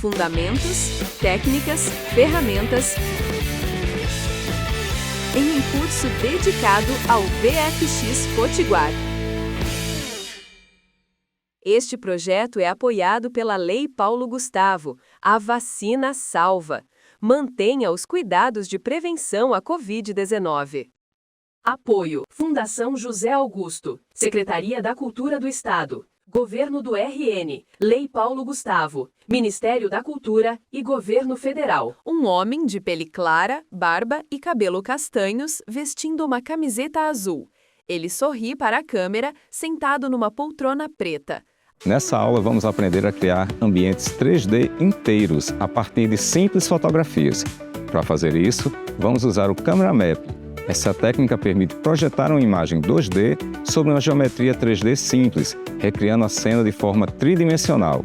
Fundamentos, técnicas, ferramentas, em um curso dedicado ao VFX Potiguar. Este projeto é apoiado pela Lei Paulo Gustavo, a vacina salva. Mantenha os cuidados de prevenção à Covid-19. Apoio: Fundação José Augusto, Secretaria da Cultura do Estado, Governo do RN, Lei Paulo Gustavo, Ministério da Cultura e Governo Federal. Um homem de pele clara, barba e cabelo castanhos, vestindo uma camiseta azul. Ele sorri para a câmera, sentado numa poltrona preta. Nessa aula vamos aprender a criar ambientes 3D inteiros a partir de simples fotografias. Para fazer isso, vamos usar o Camera Mapping. Essa técnica permite projetar uma imagem 2D sobre uma geometria 3D simples, recriando a cena de forma tridimensional.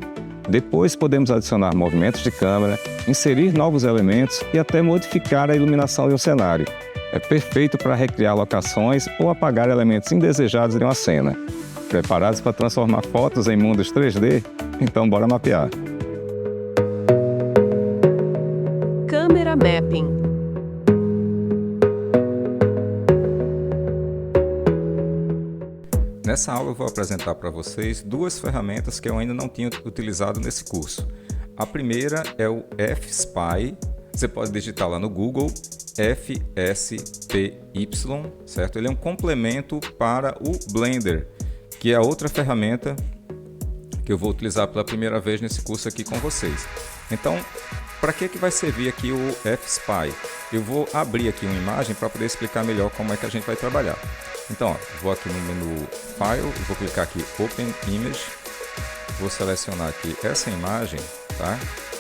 Depois podemos adicionar movimentos de câmera, inserir novos elementos e até modificar a iluminação de um cenário. É perfeito para recriar locações ou apagar elementos indesejados de uma cena. Preparados para transformar fotos em mundos 3D? Então bora mapear! Camera Mapping. Nessa aula eu vou apresentar para vocês duas ferramentas que eu ainda não tinha utilizado nesse curso. A primeira é o F-Spy. Você pode digitar lá no Google FSPY, certo? Ele é um complemento para o Blender, que é a outra ferramenta que eu vou utilizar pela primeira vez nesse curso aqui com vocês. Então, para que vai servir aqui o F-Spy? Eu vou abrir aqui uma imagem para poder explicar melhor como é que a gente vai trabalhar. Então, vou aqui no menu File, vou clicar aqui Open Image, vou selecionar aqui essa imagem, tá?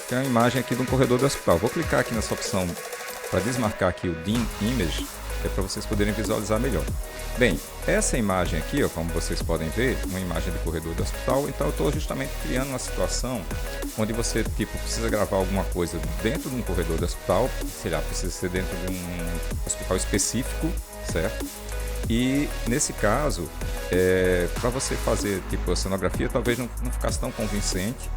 Que é uma imagem aqui de um corredor do hospital. Vou clicar aqui nessa opção para desmarcar aqui o DIN Image, que é para vocês poderem visualizar melhor. Bem, essa imagem aqui, ó, como vocês podem ver, uma imagem de corredor do hospital, então eu estou justamente criando uma situação onde você precisa gravar alguma coisa dentro de um corredor do hospital, sei lá, precisa ser dentro de um hospital específico, certo? E nesse caso, para você fazer a cenografia, talvez não ficasse tão convincente.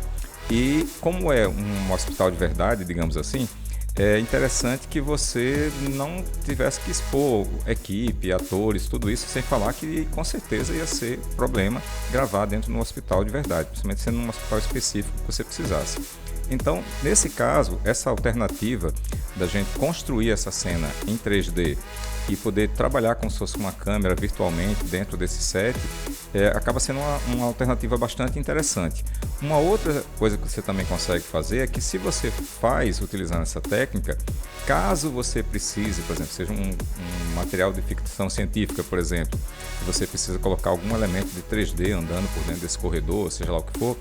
E como é um hospital de verdade, digamos assim, é interessante que você não tivesse que expor equipe, atores, tudo isso, sem falar que com certeza ia ser problema gravar dentro de um hospital de verdade, principalmente sendo um hospital específico que você precisasse. Então, nesse caso, essa alternativa da gente construir essa cena em 3D e poder trabalhar como se fosse uma câmera virtualmente dentro desse set, acaba sendo uma alternativa bastante interessante. Uma outra coisa que você também consegue fazer é que se você faz utilizando essa técnica, caso você precise, por exemplo, seja um material de ficção científica, por exemplo, e você precisa colocar algum elemento de 3D andando por dentro desse corredor, seja lá o que for,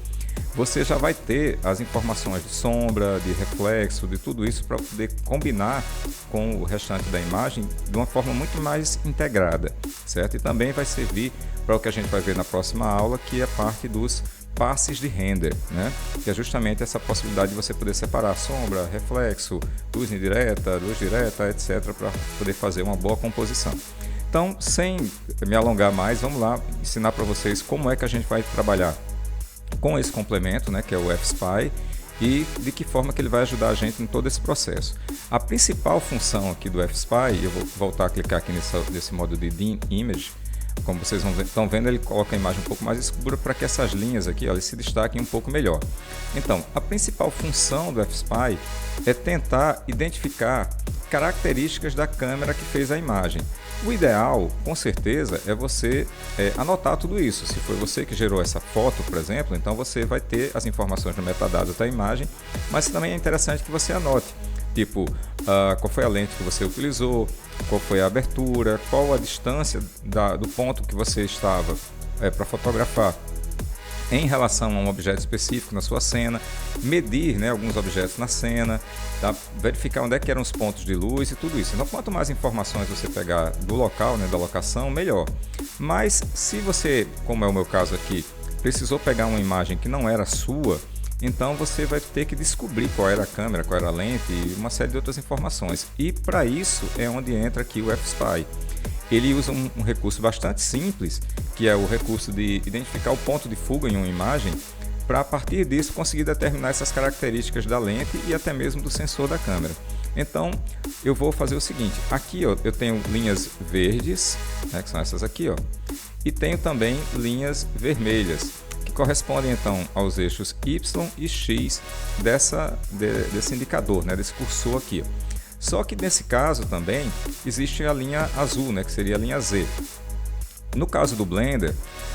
você já vai ter as informações de sombra, de reflexo, de tudo isso para poder combinar com o restante da imagem de uma forma muito mais integrada, certo? E também vai servir para o que a gente vai ver na próxima aula, que é a parte dos passes de render, né? Que é justamente essa possibilidade de você poder separar sombra, reflexo, luz indireta, luz direta, etc., para poder fazer uma boa composição. Então, sem me alongar mais, vamos lá ensinar para vocês como é que a gente vai trabalhar com esse complemento, né, que é o F-Spy, e de que forma que ele vai ajudar a gente em todo esse processo. A principal função aqui do F-Spy, eu vou voltar a clicar aqui nesse modo de DIN Image, como vocês estão vendo, ele coloca a imagem um pouco mais escura para que essas linhas aqui, ó, eles se destaquem um pouco melhor. Então, a principal função do F-Spy é tentar identificar características da câmera que fez a imagem. O ideal, com certeza, é você anotar tudo isso. Se foi você que gerou essa foto, por exemplo, então você vai ter as informações no metadado da imagem, mas também é interessante que você anote, tipo, qual foi a lente que você utilizou, qual foi a abertura, qual a distância do ponto que você estava para fotografar em relação a um objeto específico na sua cena, medir, né, alguns objetos na cena, tá? Verificar onde é que eram os pontos de luz e tudo isso. Então, quanto mais informações você pegar do local, né, da locação, melhor. Mas se você, como é o meu caso aqui, precisou pegar uma imagem que não era sua, então você vai ter que descobrir qual era a câmera, qual era a lente e uma série de outras informações. E para isso é onde entra aqui o F-Spy. Ele usa um recurso bastante simples, que é o recurso de identificar o ponto de fuga em uma imagem, para a partir disso conseguir determinar essas características da lente e até mesmo do sensor da câmera. Então eu vou fazer o seguinte, aqui ó, eu tenho linhas verdes, né, que são essas aqui, ó, e tenho também linhas vermelhas, que correspondem então aos eixos Y e X desse indicador, né, desse cursor aqui. Só que nesse caso também existe a linha azul, né, que seria a linha Z. No caso do Blender,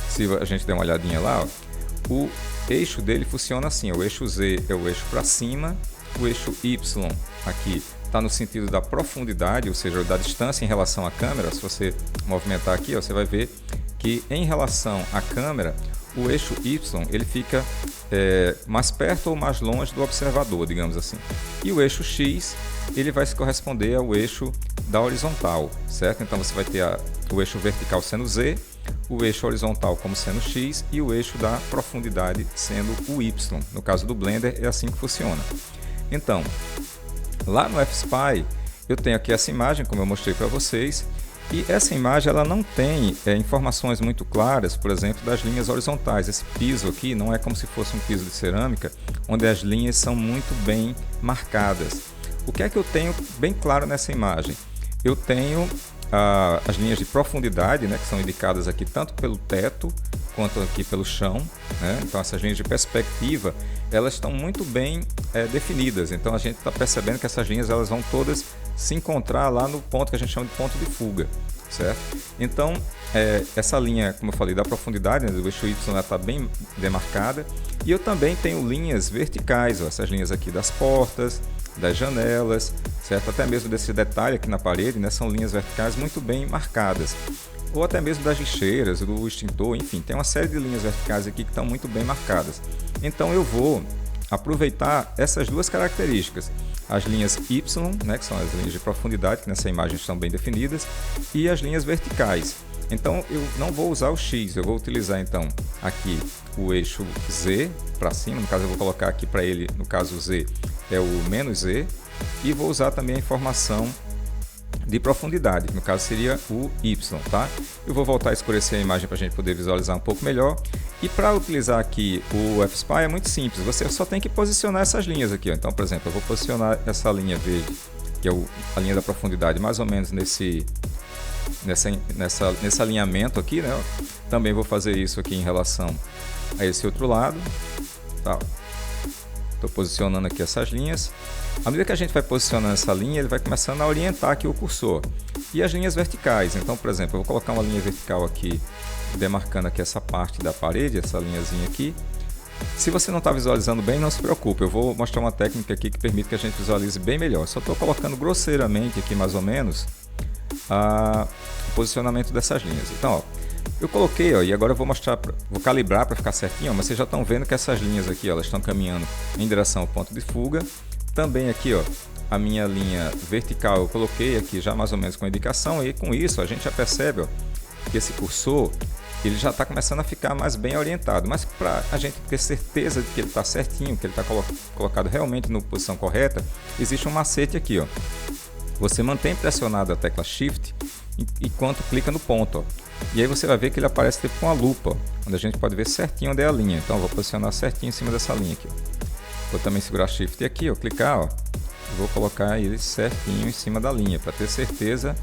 se a gente der uma olhadinha lá, ó, o eixo dele funciona assim, o eixo Z é o eixo para cima, o eixo Y aqui está no sentido da profundidade, ou seja, da distância em relação à câmera. Se você movimentar aqui, ó, você vai ver que em relação à câmera, o eixo Y ele fica mais perto ou mais longe do observador, digamos assim. E o eixo X ele vai se corresponder ao eixo da horizontal, certo? Então você vai ter o eixo vertical sendo Z, o eixo horizontal como sendo X e o eixo da profundidade sendo o Y. No caso do Blender é assim que funciona. Então, lá no FSpy eu tenho aqui essa imagem, como eu mostrei para vocês, e essa imagem ela não tem informações muito claras, por exemplo, das linhas horizontais. Esse piso aqui não é como se fosse um piso de cerâmica, onde as linhas são muito bem marcadas. O que é que eu tenho bem claro nessa imagem? Eu tenho as linhas de profundidade, né, que são indicadas aqui tanto pelo teto quanto aqui pelo chão, né? Então essas linhas de perspectiva elas estão muito bem definidas. Então a gente está percebendo que essas linhas elas vão todas se encontrar lá no ponto que a gente chama de ponto de fuga, certo? Então essa linha, como eu falei, da profundidade, né, do eixo Y, ela está bem demarcada. E eu também tenho linhas verticais, ó, essas linhas aqui das portas, das janelas, certo? Até mesmo desse detalhe aqui na parede, né, são linhas verticais muito bem marcadas. Ou até mesmo das lixeiras, do extintor, enfim, tem uma série de linhas verticais aqui que estão muito bem marcadas. Então eu vou aproveitar essas duas características, as linhas Y, né, que são as linhas de profundidade, que nessa imagem estão bem definidas, e as linhas verticais. Então eu não vou usar o X, eu vou utilizar então aqui o eixo Z para cima, no caso eu vou colocar aqui para ele, no caso Z é o menos Z, e vou usar também a informação de profundidade, no caso seria o Y, tá? Eu vou voltar a escurecer a imagem para a gente poder visualizar um pouco melhor. E para utilizar aqui o FSpy é muito simples, você só tem que posicionar essas linhas aqui, ó. Então, por exemplo, eu vou posicionar essa linha verde, que é a linha da profundidade, mais ou menos nesse alinhamento aqui, né? Também vou fazer isso aqui em relação a esse outro lado, tá? Estou posicionando aqui essas linhas. À medida que a gente vai posicionando essa linha, ele vai começando a orientar aqui o cursor. E as linhas verticais, então, por exemplo, eu vou colocar uma linha vertical aqui, demarcando aqui essa parte da parede, essa linhazinha aqui. Se você não está visualizando bem, não se preocupe, eu vou mostrar uma técnica aqui que permite que a gente visualize bem melhor. Só estou colocando grosseiramente aqui, mais ou menos, o posicionamento dessas linhas. Então, ó, eu coloquei, ó, e agora eu vou mostrar, vou calibrar para ficar certinho, ó, mas vocês já estão vendo que essas linhas aqui, ó, elas estão caminhando em direção ao ponto de fuga. Também aqui, ó, a minha linha vertical eu coloquei aqui já mais ou menos com indicação, e com isso a gente já percebe, ó, que esse cursor ele já está começando a ficar mais bem orientado. Mas para a gente ter certeza de que ele está certinho, que ele está colocado realmente na posição correta, existe um macete aqui, ó. Você mantém pressionado a tecla Shift enquanto clica no ponto, ó. E aí você vai ver que ele aparece tipo com a lupa, ó, onde a gente pode ver certinho onde é a linha. Então eu vou posicionar certinho em cima dessa linha aqui, ó. Vou também segurar Shift aqui, ó, clicar, ó, e vou colocar ele certinho em cima da linha, para ter certeza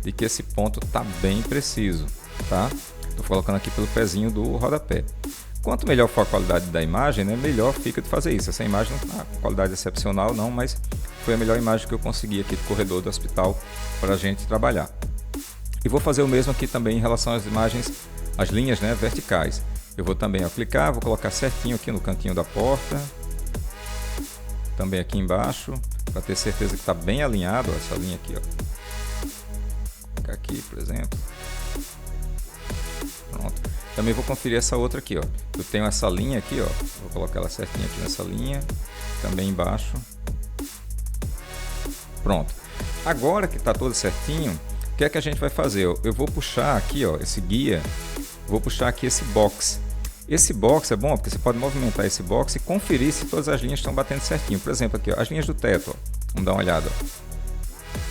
de que esse ponto está bem preciso, tá? Estou colocando aqui pelo pezinho do rodapé. Quanto melhor for a qualidade da imagem, né, melhor fica de fazer isso. Essa imagem não está com qualidade excepcional não, mas foi a melhor imagem que eu consegui aqui do corredor do hospital para a gente trabalhar. E vou fazer o mesmo aqui também em relação às imagens, as linhas, né, verticais. Eu vou também, ó, clicar, vou colocar certinho aqui no cantinho da porta. Também aqui embaixo, para ter certeza que está bem alinhado, ó, essa linha aqui, ó. Vou colocar aqui, por exemplo. Pronto. Também vou conferir essa outra aqui, ó. Eu tenho essa linha aqui, ó. Vou colocar ela certinha aqui nessa linha. Também embaixo. Pronto. Agora que está tudo certinho, o que é que a gente vai fazer? Eu vou puxar aqui, ó, esse guia. Vou puxar aqui esse box. Esse box é bom porque você pode movimentar esse box e conferir se todas as linhas estão batendo certinho. Por exemplo, aqui, ó, as linhas do teto, ó. Vamos dar uma olhada, ó.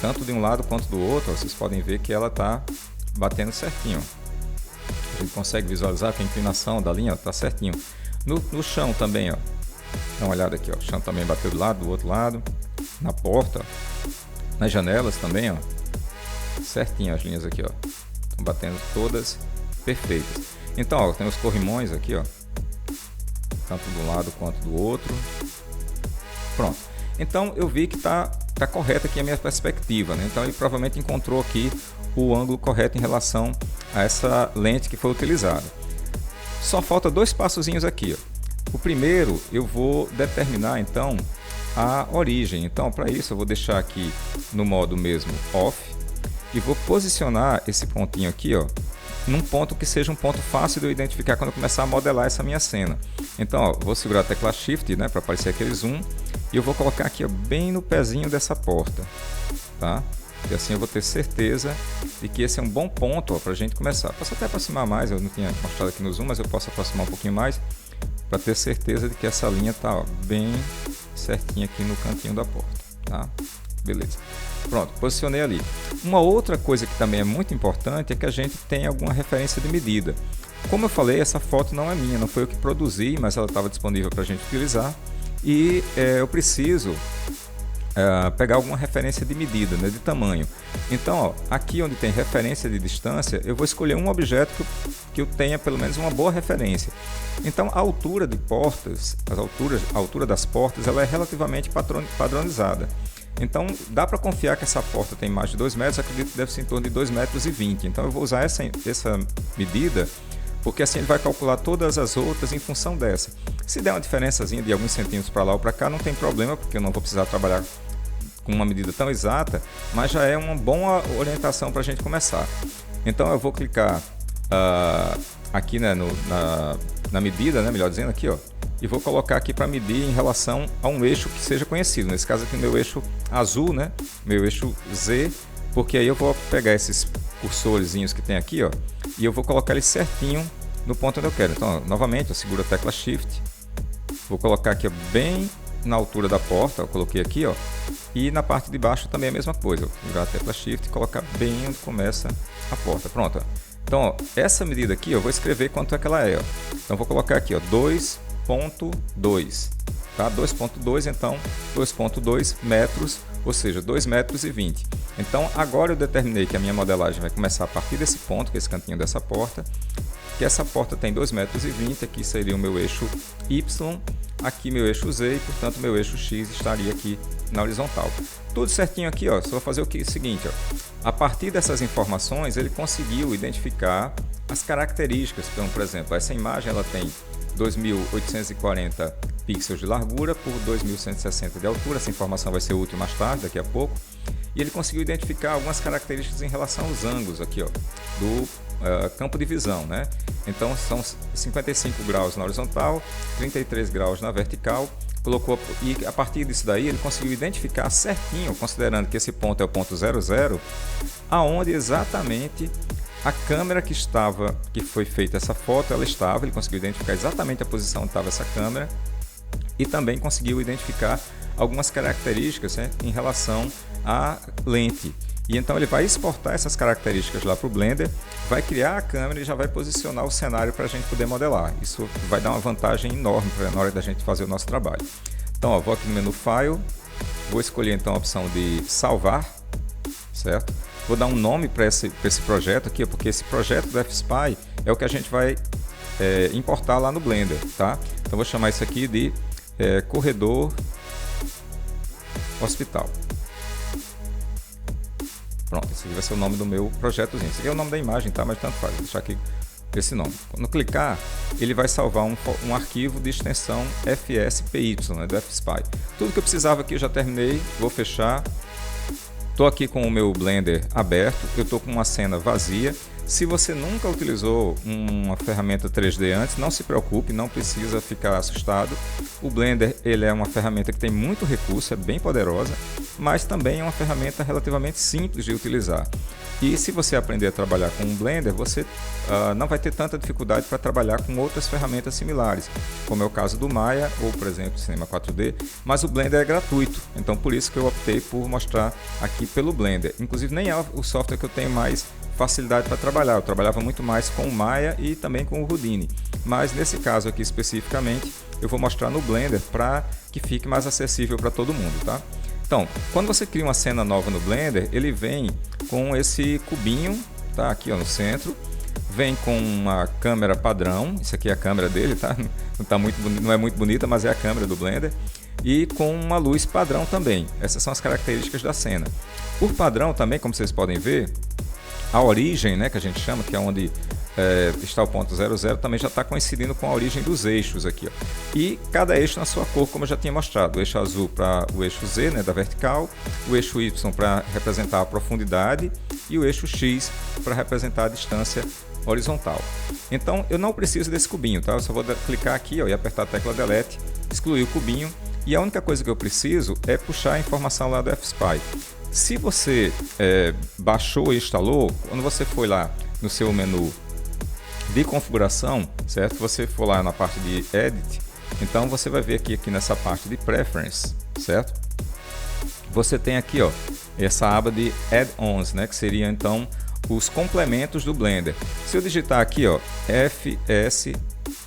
Tanto de um lado quanto do outro, ó, vocês podem ver que ela está batendo certinho, ó. A gente consegue visualizar que a inclinação da linha está certinho. No chão também, ó. Dá uma olhada aqui, ó. O chão também bateu do lado, do outro lado. Na porta, ó. Nas janelas também, ó. Certinho as linhas aqui, ó. Estão batendo todas perfeitas. Então, ó, tem os corrimões aqui, ó. Tanto de um lado quanto do outro. Pronto. Então, eu vi que tá correta aqui a minha perspectiva, né? Então, ele provavelmente encontrou aqui o ângulo correto em relação a essa lente que foi utilizada. Só falta 2 passozinhos aqui, ó. O primeiro, eu vou determinar, então, a origem. Então, para isso, eu vou deixar aqui no modo mesmo off e vou posicionar esse pontinho aqui, ó, num ponto que seja um ponto fácil de eu identificar quando eu começar a modelar essa minha cena. Então, ó, vou segurar a tecla Shift, né, para aparecer aquele zoom, e eu vou colocar aqui, ó, bem no pezinho dessa porta, tá? E assim eu vou ter certeza de que esse é um bom ponto para a gente começar. Posso até aproximar mais, eu não tinha mostrado aqui no zoom, mas eu posso aproximar um pouquinho mais para ter certeza de que essa linha está bem certinha aqui no cantinho da porta, tá? Beleza. Pronto, posicionei ali. Uma outra coisa que também é muito importante é que a gente tenha alguma referência de medida. Como eu falei, essa foto não é minha, não foi eu que produzi, mas ela estava disponível para a gente utilizar. E eu preciso pegar alguma referência de medida, né, de tamanho. Então, ó, aqui onde tem referência de distância, eu vou escolher um objeto que eu tenha pelo menos uma boa referência. Então, a altura de portas, a altura das portas, ela é relativamente padronizada. Então, dá para confiar que essa porta tem mais de 2 metros, acredito que deve ser em torno de 2,20 metros. Então, eu vou usar essa medida, porque assim ele vai calcular todas as outras em função dessa. Se der uma diferençazinha de alguns centímetros para lá ou para cá, não tem problema, porque eu não vou precisar trabalhar com uma medida tão exata, mas já é uma boa orientação para a gente começar. Então eu vou clicar aqui, né, na medida, né, melhor dizendo, aqui, ó, e vou colocar aqui para medir em relação a um eixo que seja conhecido. Nesse caso aqui, meu eixo azul, né, meu eixo Z, porque aí eu vou pegar esses cursorzinhos que tem aqui, ó, e eu vou colocar ele certinho no ponto onde eu quero. Então, ó, novamente, eu seguro a tecla Shift, vou colocar aqui, ó, bem na altura da porta, eu coloquei aqui, ó, e na parte de baixo também a mesma coisa, eu vou segurar a tecla Shift e colocar bem onde começa a porta. Pronto. Então, ó, essa medida aqui, eu vou escrever quanto é que ela é, ó. Então, vou colocar aqui, ó, 2,2, tá? 2,2, então 2,2 metros, ou seja, 2,20 metros. Então, agora eu determinei que a minha modelagem vai começar a partir desse ponto, que é esse cantinho dessa porta, que essa porta tem 2,20 metros, aqui seria o meu eixo Y, aqui meu eixo Z e, portanto, meu eixo X estaria aqui na horizontal. Tudo certinho aqui, ó, só vou fazer o seguinte, ó. A partir dessas informações, ele conseguiu identificar as características. Então, por exemplo, essa imagem ela tem 2.840 pixels de largura por 2.160 de altura. Essa informação vai ser útil mais tarde, daqui a pouco. E ele conseguiu identificar algumas características em relação aos ângulos aqui, ó, do campo de visão, né? Então são 55 graus na horizontal, 33 graus na vertical. Colocou, e a partir disso daí ele conseguiu identificar certinho, considerando que esse ponto é o ponto 00, aonde exatamente a câmera que foi feita essa foto, ele conseguiu identificar exatamente a posição onde estava essa câmera e também conseguiu identificar algumas características, né, em relação à lente. E então ele vai exportar essas características lá para o Blender, vai criar a câmera e já vai posicionar o cenário para a gente poder modelar. Isso vai dar uma vantagem enorme na hora da gente fazer o nosso trabalho. Então, ó, vou aqui no menu File, vou escolher então a opção de salvar, certo? Vou dar um nome para esse projeto aqui, porque esse projeto do FSpy é o que a gente vai importar lá no Blender, tá? Então vou chamar isso aqui de corredor hospital. Pronto, esse aqui vai ser o nome do meu projetozinho. Esse aqui é o nome da imagem, tá? Mas tanto faz, vou deixar aqui esse nome. Quando clicar, ele vai salvar um arquivo de extensão FSPY, né, do FSpy. Tudo que eu precisava aqui eu já terminei, vou fechar. Estou aqui com o meu Blender aberto, eu estou com uma cena vazia. Se você nunca utilizou uma ferramenta 3D antes, não se preocupe, não precisa ficar assustado. O Blender ele é uma ferramenta que tem muito recurso, é bem poderosa, mas também é uma ferramenta relativamente simples de utilizar. E se você aprender a trabalhar com o Blender, você não vai ter tanta dificuldade para trabalhar com outras ferramentas similares, como é o caso do Maya ou, por exemplo, Cinema 4D, mas o Blender é gratuito, então por isso que eu optei por mostrar aqui pelo Blender. Inclusive nem é o software que eu tenho mais facilidade para trabalhar, eu trabalhava muito mais com o Maya e também com o Houdini, mas nesse caso aqui especificamente eu vou mostrar no Blender para que fique mais acessível para todo mundo, tá? Então, quando você cria uma cena nova no Blender, ele vem com esse cubinho, tá? Aqui ó, no centro, vem com uma câmera padrão, isso aqui é a câmera dele, tá? Não é muito bonita, mas é a câmera do Blender, e com uma luz padrão também. Essas são as características da cena. Por padrão também, como vocês podem ver, a origem, né, que a gente chama, que é onde está o ponto 00, também já está coincidindo com a origem dos eixos aqui, ó. E cada eixo na sua cor, como eu já tinha mostrado. O eixo azul para o eixo Z, né, da vertical, o eixo Y para representar a profundidade e o eixo X para representar a distância horizontal. Então eu não preciso desse cubinho, tá? Eu só vou clicar aqui, ó, e apertar a tecla Delete, excluir o cubinho, e a única coisa que eu preciso é puxar a informação lá do FSpy. Se você baixou e instalou, quando você foi lá no seu menu de configuração, certo? Você for lá na parte de Edit, então você vai ver aqui nessa parte de Preference, certo? Você tem aqui, ó, essa aba de Add-ons, né? Que seria então os complementos do Blender. Se eu digitar aqui, ó, FS,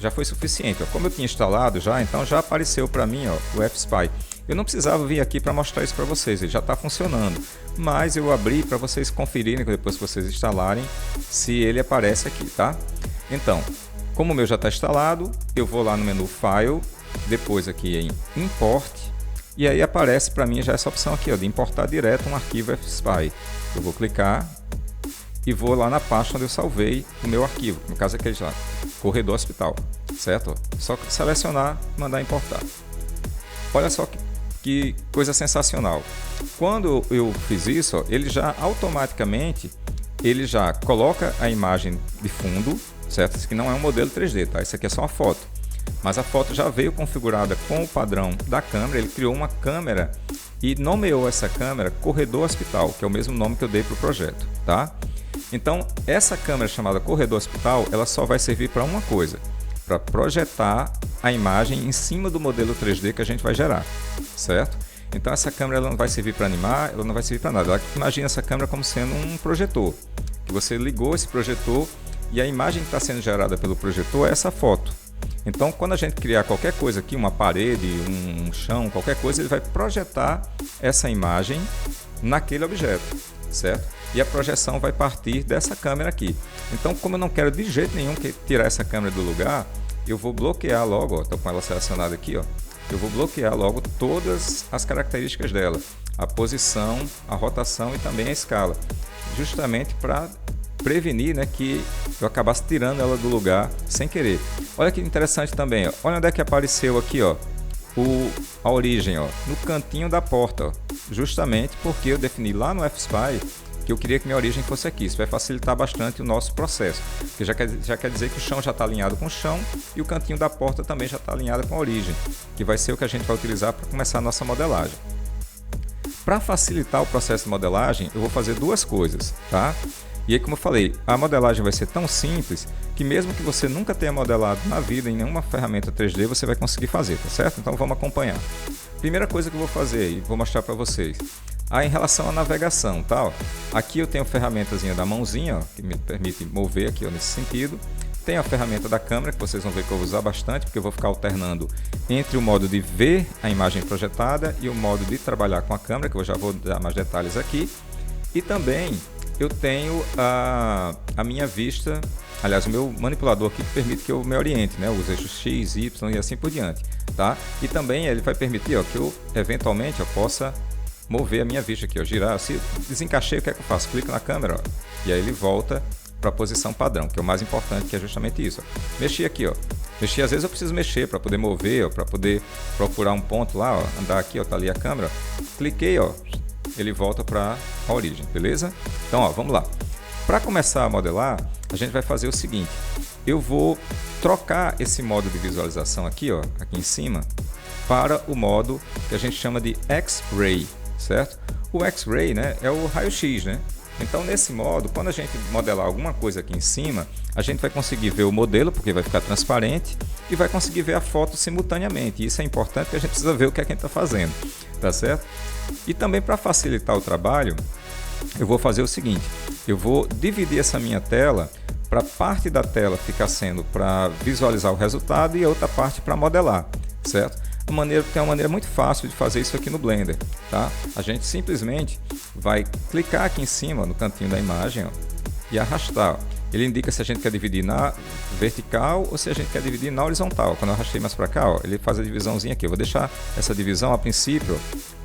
já foi suficiente, ó. Como eu tinha instalado já, então já apareceu para mim, ó, o FSpy. Eu não precisava vir aqui para mostrar isso para vocês, ele já está funcionando, mas eu abri para vocês conferirem depois que vocês instalarem se ele aparece aqui, tá? Então, como o meu já está instalado, eu vou lá no menu File, depois aqui em Import, e aí aparece para mim já essa opção aqui, ó, de importar direto um arquivo FSpy. Eu vou clicar e vou lá na pasta onde eu salvei o meu arquivo, no caso aqui já, Corredor Hospital, certo? Só selecionar e mandar importar. Olha só que coisa sensacional. Quando eu fiz isso, ó, ele já automaticamente coloca a imagem de fundo, certo? Isso aqui não é um modelo 3D, tá? Isso aqui é só uma foto. Mas a foto já veio configurada com o padrão da câmera, ele criou uma câmera e nomeou essa câmera Corredor Hospital, que é o mesmo nome que eu dei para o projeto, tá? Então, essa câmera chamada Corredor Hospital, ela só vai servir para uma coisa, para projetar a imagem em cima do modelo 3D que a gente vai gerar, certo? Então essa câmera ela não vai servir para animar, ela não vai servir para nada. Imagina essa câmera como sendo um projetor, que você ligou esse projetor e a imagem que está sendo gerada pelo projetor é essa foto. Então quando a gente criar qualquer coisa aqui, uma parede, um chão, qualquer coisa, ele vai projetar essa imagem naquele objeto, certo? E a projeção vai partir dessa câmera aqui. Então, como eu não quero de jeito nenhum tirar essa câmera do lugar, eu vou bloquear logo, estou com ela selecionada aqui, ó, eu vou bloquear logo todas as características dela, a posição, a rotação e também a escala, justamente para prevenir, né, que eu acabasse tirando ela do lugar sem querer. Olha que interessante também, ó. Olha onde é que apareceu aqui, ó, a origem, ó, no cantinho da porta, ó, justamente porque eu defini lá no FSpy que eu queria que minha origem fosse aqui. Isso vai facilitar bastante o nosso processo, porque já quer dizer que o chão já está alinhado com o chão e o cantinho da porta também já está alinhado com a origem, que vai ser o que a gente vai utilizar para começar a nossa modelagem. Para facilitar o processo de modelagem, eu vou fazer duas coisas, tá? E aí, como eu falei, a modelagem vai ser tão simples que mesmo que você nunca tenha modelado na vida em nenhuma ferramenta 3D, você vai conseguir fazer, tá certo? Então vamos acompanhar. Primeira coisa que eu vou fazer e vou mostrar para vocês. Em relação à navegação, tá? Ó, aqui eu tenho a ferramentazinha da mãozinha, ó, que me permite mover aqui, ó, nesse sentido. Tem a ferramenta da câmera, que vocês vão ver que eu vou usar bastante, porque eu vou ficar alternando entre o modo de ver a imagem projetada e o modo de trabalhar com a câmera, que eu já vou dar mais detalhes aqui. E também eu tenho a minha vista, aliás, o meu manipulador aqui que permite que eu me oriente, né? Os eixos X, Y e assim por diante, tá? E também ele vai permitir, ó, que eu eventualmente possa mover a minha vista aqui, ó, girar. Se desencaixei, o que é que eu faço? Clico na câmera, ó, e aí ele volta para a posição padrão, que é o mais importante, que é justamente isso. Ó. Mexi aqui, ó. Mexi, às vezes eu preciso mexer para poder mover, para poder procurar um ponto lá, ó, andar aqui, ó, tá ali a câmera. Cliquei, ó, ele volta para a origem, beleza? Então, ó, vamos lá. Para começar a modelar, a gente vai fazer o seguinte. Eu vou trocar esse modo de visualização aqui, ó, aqui em cima, para o modo que a gente chama de X-Ray, certo? O X-Ray, né, é o raio-x, né? Então, nesse modo, quando a gente modelar alguma coisa aqui em cima, a gente vai conseguir ver o modelo, porque vai ficar transparente, e vai conseguir ver a foto simultaneamente. E isso é importante, porque a gente precisa ver o que é que a gente está fazendo, tá certo? E também, para facilitar o trabalho, eu vou fazer o seguinte, eu vou dividir essa minha tela para parte da tela ficar sendo para visualizar o resultado e a outra parte para modelar, certo? Tem uma maneira muito fácil de fazer isso aqui no Blender, tá? A gente simplesmente vai clicar aqui em cima, no cantinho da imagem, ó, e arrastar. Ele indica se a gente quer dividir na vertical ou se a gente quer dividir na horizontal. Quando eu arrastei mais para cá, ó, ele faz a divisãozinha aqui. Eu vou deixar essa divisão, a princípio,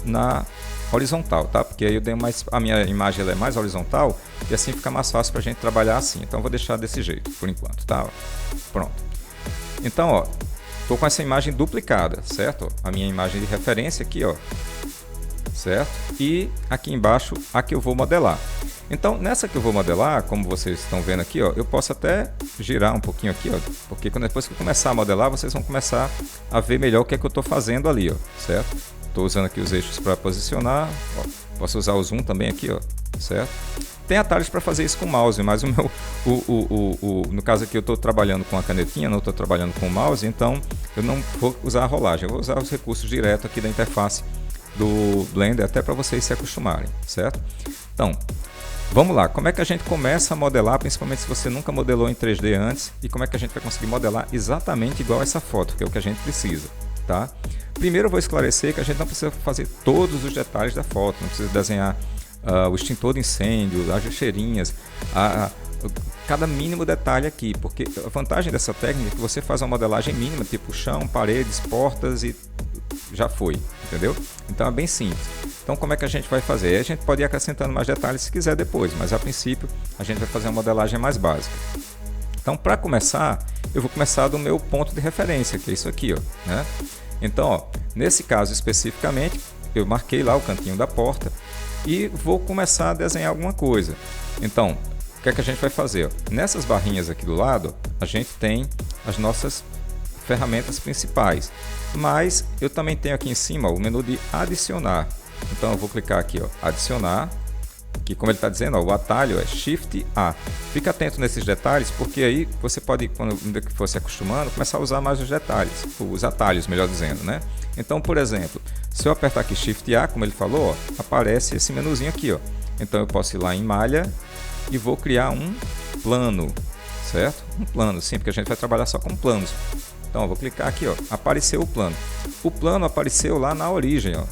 na horizontal, tá? Porque aí a minha imagem ela é mais horizontal e assim fica mais fácil para a gente trabalhar assim. Então eu vou deixar desse jeito, por enquanto, tá? Ó, pronto. Então, ó, estou com essa imagem duplicada, certo? A minha imagem de referência aqui, ó, certo? E aqui embaixo a que eu vou modelar. Então, nessa que eu vou modelar, como vocês estão vendo aqui, ó, eu posso até girar um pouquinho aqui, ó, porque depois que eu começar a modelar, vocês vão começar a ver melhor o que é que eu estou fazendo ali, ó, certo? Estou usando aqui os eixos para posicionar, ó, posso usar o zoom também aqui, ó, certo? Tem atalhos para fazer isso com o mouse, mas no caso aqui eu estou trabalhando com a canetinha, não estou trabalhando com o mouse, então eu não vou usar a rolagem, eu vou usar os recursos direto aqui da interface do Blender, até para vocês se acostumarem, certo? Então, vamos lá, como é que a gente começa a modelar, principalmente se você nunca modelou em 3D antes, e como é que a gente vai conseguir modelar exatamente igual essa foto, que é o que a gente precisa, tá? Primeiro eu vou esclarecer que a gente não precisa fazer todos os detalhes da foto, não precisa desenhar o extintor de incêndio, as lixeirinhas, cada mínimo detalhe aqui, porque a vantagem dessa técnica é que você faz uma modelagem mínima, tipo chão, paredes, portas e já foi, entendeu? Então é bem simples. Então como é que a gente vai fazer? Aí a gente pode ir acrescentando mais detalhes se quiser depois, mas a princípio a gente vai fazer uma modelagem mais básica. Então para começar, eu vou começar do meu ponto de referência, que é isso aqui, ó, né? Então, ó, nesse caso especificamente, eu marquei lá o cantinho da porta e vou começar a desenhar alguma coisa. Então, o que é que a gente vai fazer? Nessas barrinhas aqui do lado, a gente tem as nossas ferramentas principais, mas eu também tenho aqui em cima o menu de adicionar. Então eu vou clicar aqui, ó, adicionar, que como ele está dizendo, ó, o atalho é Shift A. Fica atento nesses detalhes, porque aí você pode, quando for se acostumando, começar a usar mais os detalhes, os atalhos, melhor dizendo, né? Então, por exemplo, se eu apertar aqui Shift A, como ele falou, ó, aparece esse menuzinho aqui, ó. Então eu posso ir lá em malha e vou criar um plano, certo? Um plano, sim, porque a gente vai trabalhar só com planos. Então eu vou clicar aqui, ó, apareceu o plano. O plano apareceu lá na origem, ó,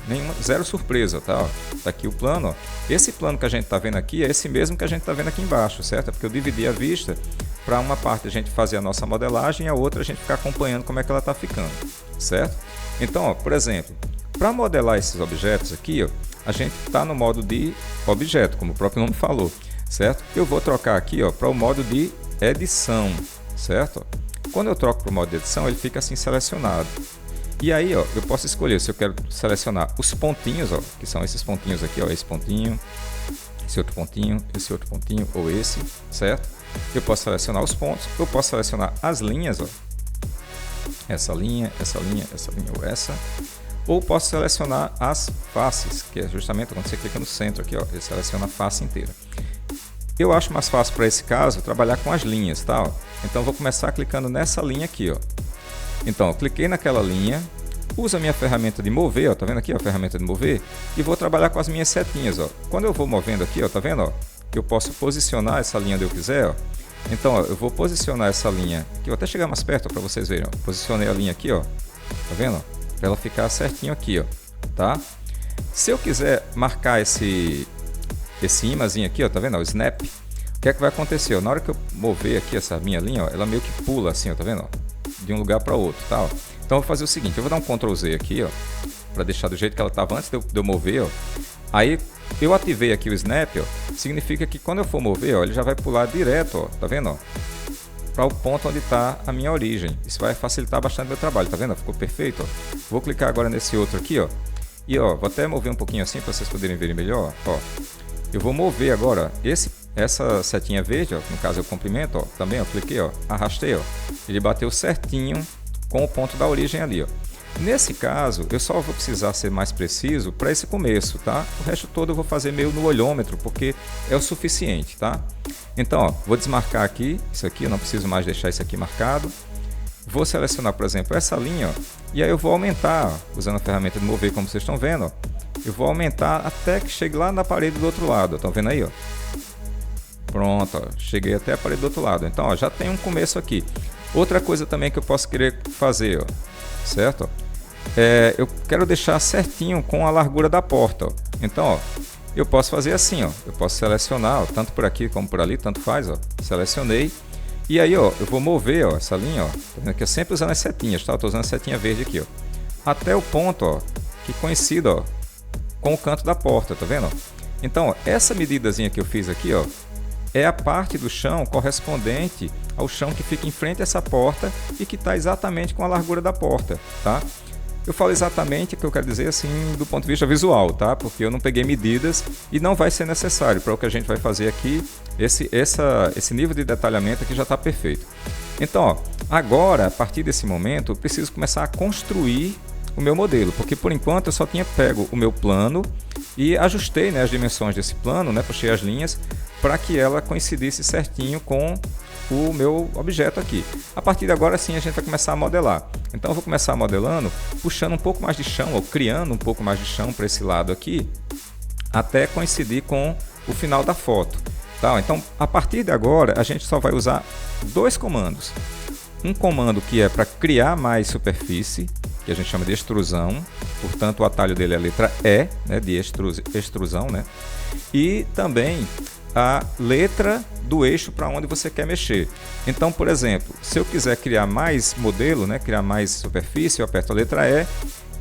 zero surpresa, tá? Ó. Tá aqui o plano, ó. Esse plano que a gente está vendo aqui é esse mesmo que a gente está vendo aqui embaixo, certo? É porque eu dividi a vista para uma parte a gente fazer a nossa modelagem e a outra a gente ficar acompanhando como é que ela está ficando, certo? Então, ó, por exemplo, para modelar esses objetos aqui, ó, a gente está no modo de objeto, como o próprio nome falou, certo? Eu vou trocar aqui, ó, para o modo de edição, certo? Quando eu troco para o modo de edição, ele fica assim selecionado. E aí, ó, eu posso escolher se eu quero selecionar os pontinhos, ó, que são esses pontinhos aqui, ó, esse pontinho, esse outro pontinho ou esse, certo? Eu posso selecionar os pontos, eu posso selecionar as linhas, ó, essa linha ou essa. Ou posso selecionar as faces, que é justamente quando você clica no centro aqui, ó, ele seleciona a face inteira. Eu acho mais fácil para esse caso trabalhar com as linhas, tá? Ó. Então eu vou começar clicando nessa linha aqui, ó. Então eu cliquei naquela linha, uso a minha ferramenta de mover, ó, tá vendo aqui, ó, a ferramenta de mover, e vou trabalhar com as minhas setinhas, ó. Quando eu vou movendo aqui, ó, tá vendo, ó, eu posso posicionar essa linha onde eu quiser, ó. Então, ó, eu vou posicionar essa linha, que eu vou até chegar mais perto para vocês verem, ó. Posicionei a linha aqui, ó, tá vendo, ó, para ela ficar certinho aqui, ó, tá? Se eu quiser marcar esse imãzinho aqui, ó, tá vendo, ó, o snap, o que é que vai acontecer, ó? Na hora que eu mover aqui essa minha linha, ó, ela meio que pula assim, ó, tá vendo, ó, de um lugar para outro, tá? Ó. Então eu vou fazer o seguinte, eu vou dar um Ctrl Z aqui, ó, para deixar do jeito que ela estava antes de eu mover, ó. Aí eu ativei aqui o snap, ó, significa que quando eu for mover, ó, ele já vai pular direto, ó, tá vendo, ó, para o ponto onde está a minha origem. Isso vai facilitar bastante meu trabalho, tá vendo? Ficou perfeito, ó. Vou clicar agora nesse outro aqui, ó, e ó, vou até mover um pouquinho assim para vocês poderem verem melhor, ó. Eu vou mover agora essa setinha verde, ó, no caso eu comprimento, ó, também, ó, cliquei, ó, arrastei, ó, ele bateu certinho com o ponto da origem ali, ó. Nesse caso, eu só vou precisar ser mais preciso para esse começo, tá? O resto todo eu vou fazer meio no olhômetro, porque é o suficiente, tá? Então, ó, vou desmarcar aqui, isso aqui, eu não preciso mais deixar isso aqui marcado. Vou selecionar, por exemplo, essa linha, ó, e aí eu vou aumentar, ó, usando a ferramenta de mover, como vocês estão vendo, ó, eu vou aumentar até que chegue lá na parede do outro lado, estão vendo aí, ó? Pronto, ó, cheguei até a parede do outro lado. Então, ó, já tem um começo aqui. Outra coisa também que eu posso querer fazer, ó, certo? Eu quero deixar certinho com a largura da porta, ó. Então, ó, eu posso fazer assim, ó, eu posso selecionar, ó, tanto por aqui como por ali, tanto faz, ó, selecionei. E aí, ó, eu vou mover, ó, essa linha, ó, tá vendo que eu sempre usando as setinhas, tá? Eu tô usando a setinha verde aqui, ó, até o ponto, ó, que coincida, ó, com o canto da porta, tá vendo? Então, ó, essa medidazinha que eu fiz aqui, ó, é a parte do chão correspondente ao chão que fica em frente a essa porta e que está exatamente com a largura da porta, tá? Eu falo exatamente o que eu quero dizer assim do ponto de vista visual, tá? Porque eu não peguei medidas e não vai ser necessário para o que a gente vai fazer aqui. Esse nível de detalhamento aqui já está perfeito. Então, ó, agora, a partir desse momento, eu preciso começar a construir o meu modelo, porque por enquanto eu só tinha pego o meu plano e ajustei, né, as dimensões desse plano, né, puxei as linhas para que ela coincidisse certinho com o meu objeto aqui. A partir de agora sim a gente vai começar a modelar. Então eu vou começar modelando, puxando um pouco mais de chão, ou criando um pouco mais de chão para esse lado aqui, até coincidir com o final da foto. Tá? Então a partir de agora a gente só vai usar dois comandos. Um comando que é para criar mais superfície, que a gente chama de extrusão, portanto o atalho dele é a letra E, né, de extrusão, né? E também a letra do eixo para onde você quer mexer. Então, por exemplo, se eu quiser criar mais modelo, né, criar mais superfície, eu aperto a letra E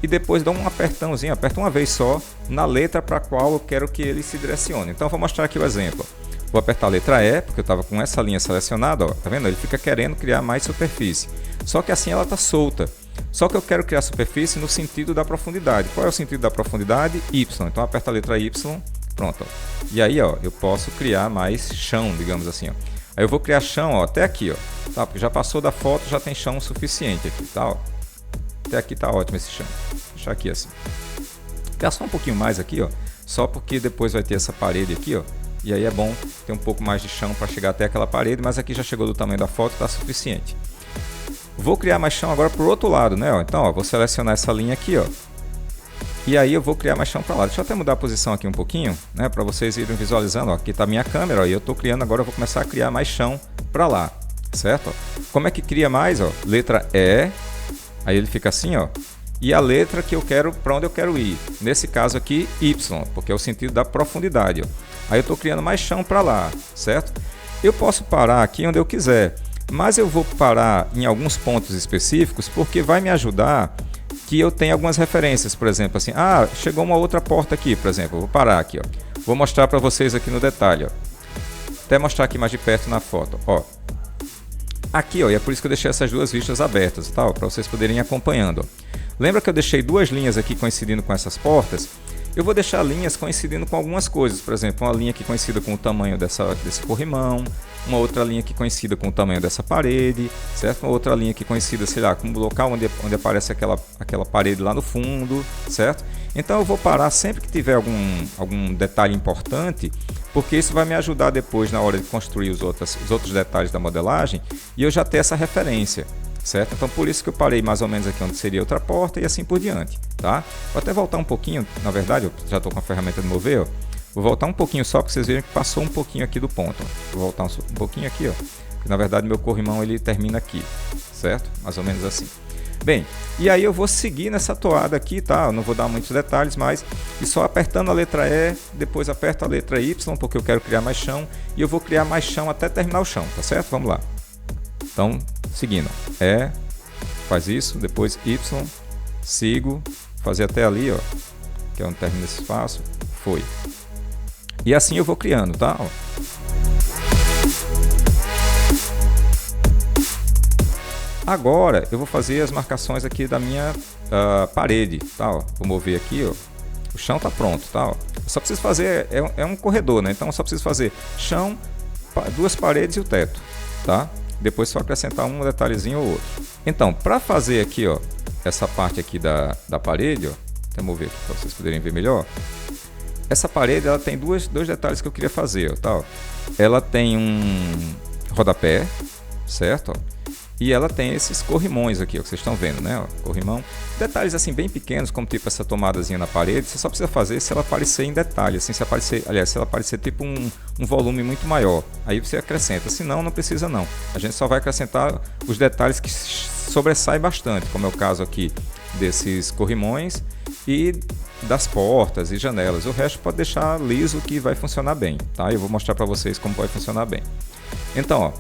e depois dou um apertãozinho, aperto uma vez só na letra para a qual eu quero que ele se direcione. Então, eu vou mostrar aqui o exemplo. Vou apertar a letra E, porque eu estava com essa linha selecionada, ó, tá vendo? Ele fica querendo criar mais superfície. Só que assim ela está solta. Só que eu quero criar superfície no sentido da profundidade. Qual é o sentido da profundidade? Y. Então aperta a letra Y, pronto. Ó. E aí, ó, eu posso criar mais chão, digamos assim. Ó. Aí eu vou criar chão, ó, até aqui, ó, tá? Porque já passou da foto, já tem chão suficiente aqui, tá? Ó. Até aqui tá ótimo esse chão. Vou deixar aqui assim. Criar só um pouquinho mais aqui, ó, só porque depois vai ter essa parede aqui, ó. E aí é bom ter um pouco mais de chão para chegar até aquela parede, mas aqui já chegou do tamanho da foto, tá suficiente. Vou criar mais chão agora para o outro lado, né? Ó. Então, ó, vou selecionar essa linha aqui, ó. E aí eu vou criar mais chão para lá. Deixa eu até mudar a posição aqui um pouquinho, né? Para vocês irem visualizando. Ó, aqui está a minha câmera, ó, e eu estou criando agora. Eu vou começar a criar mais chão para lá, certo? Ó. Como é que cria mais? Ó? Letra E. Aí ele fica assim, ó. E a letra que eu quero, para onde eu quero ir. Nesse caso aqui, Y, porque é o sentido da profundidade. Ó. Aí eu estou criando mais chão para lá, certo? Eu posso parar aqui onde eu quiser. Mas eu vou parar em alguns pontos específicos porque vai me ajudar que eu tenha algumas referências, por exemplo, assim, chegou uma outra porta aqui, por exemplo, eu vou parar aqui, ó. Vou mostrar para vocês aqui no detalhe, ó. Até mostrar aqui mais de perto na foto, ó. Aqui, ó, e é por isso que eu deixei essas duas vistas abertas, tá, para vocês poderem ir acompanhando, ó. Lembra que eu deixei duas linhas aqui coincidindo com essas portas? Eu vou deixar linhas coincidindo com algumas coisas, por exemplo, uma linha aqui coincida com o tamanho desse corrimão, uma outra linha que coincida com o tamanho dessa parede, certo? Uma outra linha que coincida, sei lá, com o local onde aparece aquela parede lá no fundo, certo? Então eu vou parar sempre que tiver algum detalhe importante, porque isso vai me ajudar depois na hora de construir os outros detalhes da modelagem e eu já ter essa referência. Certo? Então por isso que eu parei mais ou menos aqui onde seria outra porta e assim por diante, tá? Vou até voltar um pouquinho, na verdade eu já estou com a ferramenta de mover, ó. Vou voltar um pouquinho só para vocês verem que passou um pouquinho aqui do ponto, ó. Vou voltar um pouquinho aqui, ó. Porque, na verdade meu corrimão ele termina aqui, certo? Mais ou menos assim. Bem, e aí eu vou seguir nessa toada aqui, tá? Eu não vou dar muitos detalhes, mas e só apertando a letra E, depois aperto a letra Y, porque eu quero criar mais chão, e eu vou criar mais chão até terminar o chão, tá certo? Vamos lá. Então, seguindo, faz isso, depois Y, sigo, fazer até ali, ó, que é onde termina esse espaço, foi. E assim eu vou criando, tá? Ó. Agora eu vou fazer as marcações aqui da minha parede, tá? Ó. Vou mover aqui, ó. O chão tá pronto, tá? Ó. Eu só preciso fazer, é um corredor, né? Então eu só preciso fazer chão, duas paredes e o teto, tá? Depois só acrescentar um detalhezinho ou outro. Então, para fazer aqui, ó, essa parte aqui da parede, ó. Vou mover aqui para vocês poderem ver melhor. Essa parede, ela tem dois detalhes que eu queria fazer, ó, tá, ó. Ela tem um rodapé, certo? Ó. E ela tem esses corrimões aqui, ó, que vocês estão vendo, né? Ó, corrimão. Detalhes assim bem pequenos, como tipo essa tomadazinha na parede, você só precisa fazer se ela aparecer em detalhe, assim, se aparecer, aliás, se ela aparecer tipo um volume muito maior, aí você acrescenta, senão não precisa não. A gente só vai acrescentar os detalhes que sobressaem bastante, como é o caso aqui desses corrimões e das portas e janelas. O resto pode deixar liso que vai funcionar bem, tá? Eu vou mostrar para vocês como vai funcionar bem. Então, ó,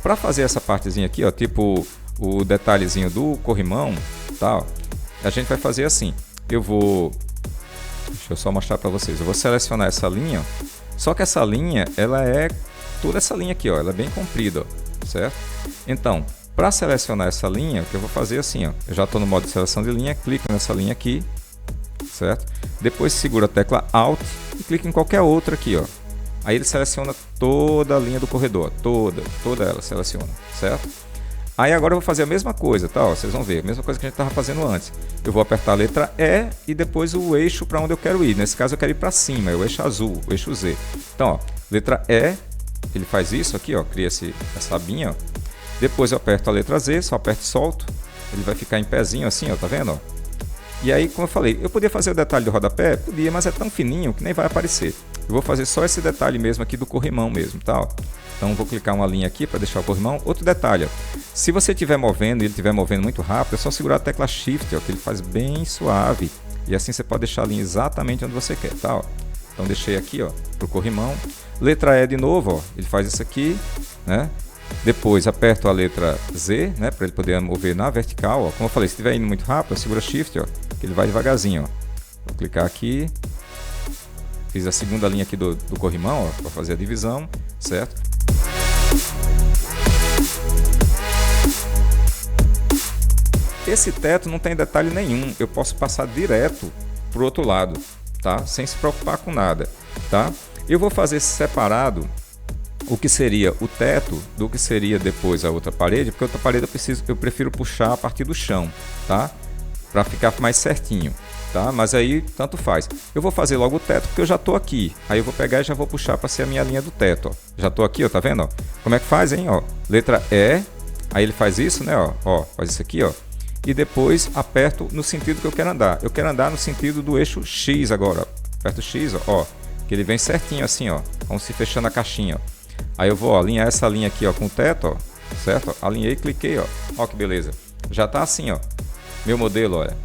para fazer essa partezinha aqui, ó, tipo o detalhezinho do corrimão, tá, ó, a gente vai fazer assim. Deixa eu só mostrar para vocês. Eu vou selecionar essa linha, ó, só que essa linha, ela é toda essa linha aqui, ó, ela é bem comprida, ó, certo? Então, para selecionar essa linha, o que eu vou fazer assim, ó, eu já estou no modo de seleção de linha, clico nessa linha aqui, certo? Depois segura a tecla Alt e clica em qualquer outra aqui, ó. Aí ele seleciona toda a linha do corredor, toda ela seleciona, certo? Aí agora eu vou fazer a mesma coisa, tá? Ó, vocês vão ver, a mesma coisa que a gente estava fazendo antes. Eu vou apertar a letra E e depois o eixo para onde eu quero ir. Nesse caso eu quero ir para cima, é o eixo azul, o eixo Z. Então, ó, letra E, ele faz isso aqui, ó, cria essa abinha, ó. Depois eu aperto a letra Z, só aperto e solto. Ele vai ficar em pezinho assim, ó, tá vendo? Ó? E aí, como eu falei, eu podia fazer o detalhe do rodapé? Podia, mas é tão fininho que nem vai aparecer. Eu vou fazer só esse detalhe mesmo aqui do corrimão mesmo, tá? Ó. Então vou clicar uma linha aqui para deixar o corrimão. Outro detalhe, ó. Se você estiver movendo e ele estiver movendo muito rápido, é só segurar a tecla Shift, ó, que ele faz bem suave. E assim você pode deixar a linha exatamente onde você quer, tá? Ó. Então deixei aqui, ó, pro corrimão. Letra E de novo, ó, ele faz isso aqui, né? Depois aperto a letra Z, né, para ele poder mover na vertical, ó. Como eu falei, se estiver indo muito rápido, segura Shift, ó, que ele vai devagarzinho, ó. Vou clicar aqui. Fiz a segunda linha aqui do corrimão, ó, para fazer a divisão, certo? Esse teto não tem detalhe nenhum, eu posso passar direto pro outro lado, tá? Sem se preocupar com nada, tá? Eu vou fazer separado o que seria o teto do que seria depois a outra parede, porque a outra parede eu prefiro puxar a partir do chão, tá? Para ficar mais certinho, tá? Mas aí tanto faz. Eu vou fazer logo o teto porque eu já tô aqui. Aí eu vou pegar e já vou puxar para ser a minha linha do teto, ó. Já tô aqui, ó, tá vendo, ó? Como é que faz, hein, ó? Letra E, aí ele faz isso, né, ó? Ó, faz isso aqui, ó. E depois aperto no sentido que eu quero andar. Eu quero andar no sentido do eixo X agora, ó. Aperto o X, ó, que ele vem certinho assim, ó, como se fechando a caixinha, ó. Aí eu vou, ó, alinhar essa linha aqui, ó, com o teto, ó, certo? Alinhei e cliquei, ó. Ó que beleza. Já tá assim, ó. Meu modelo, olha.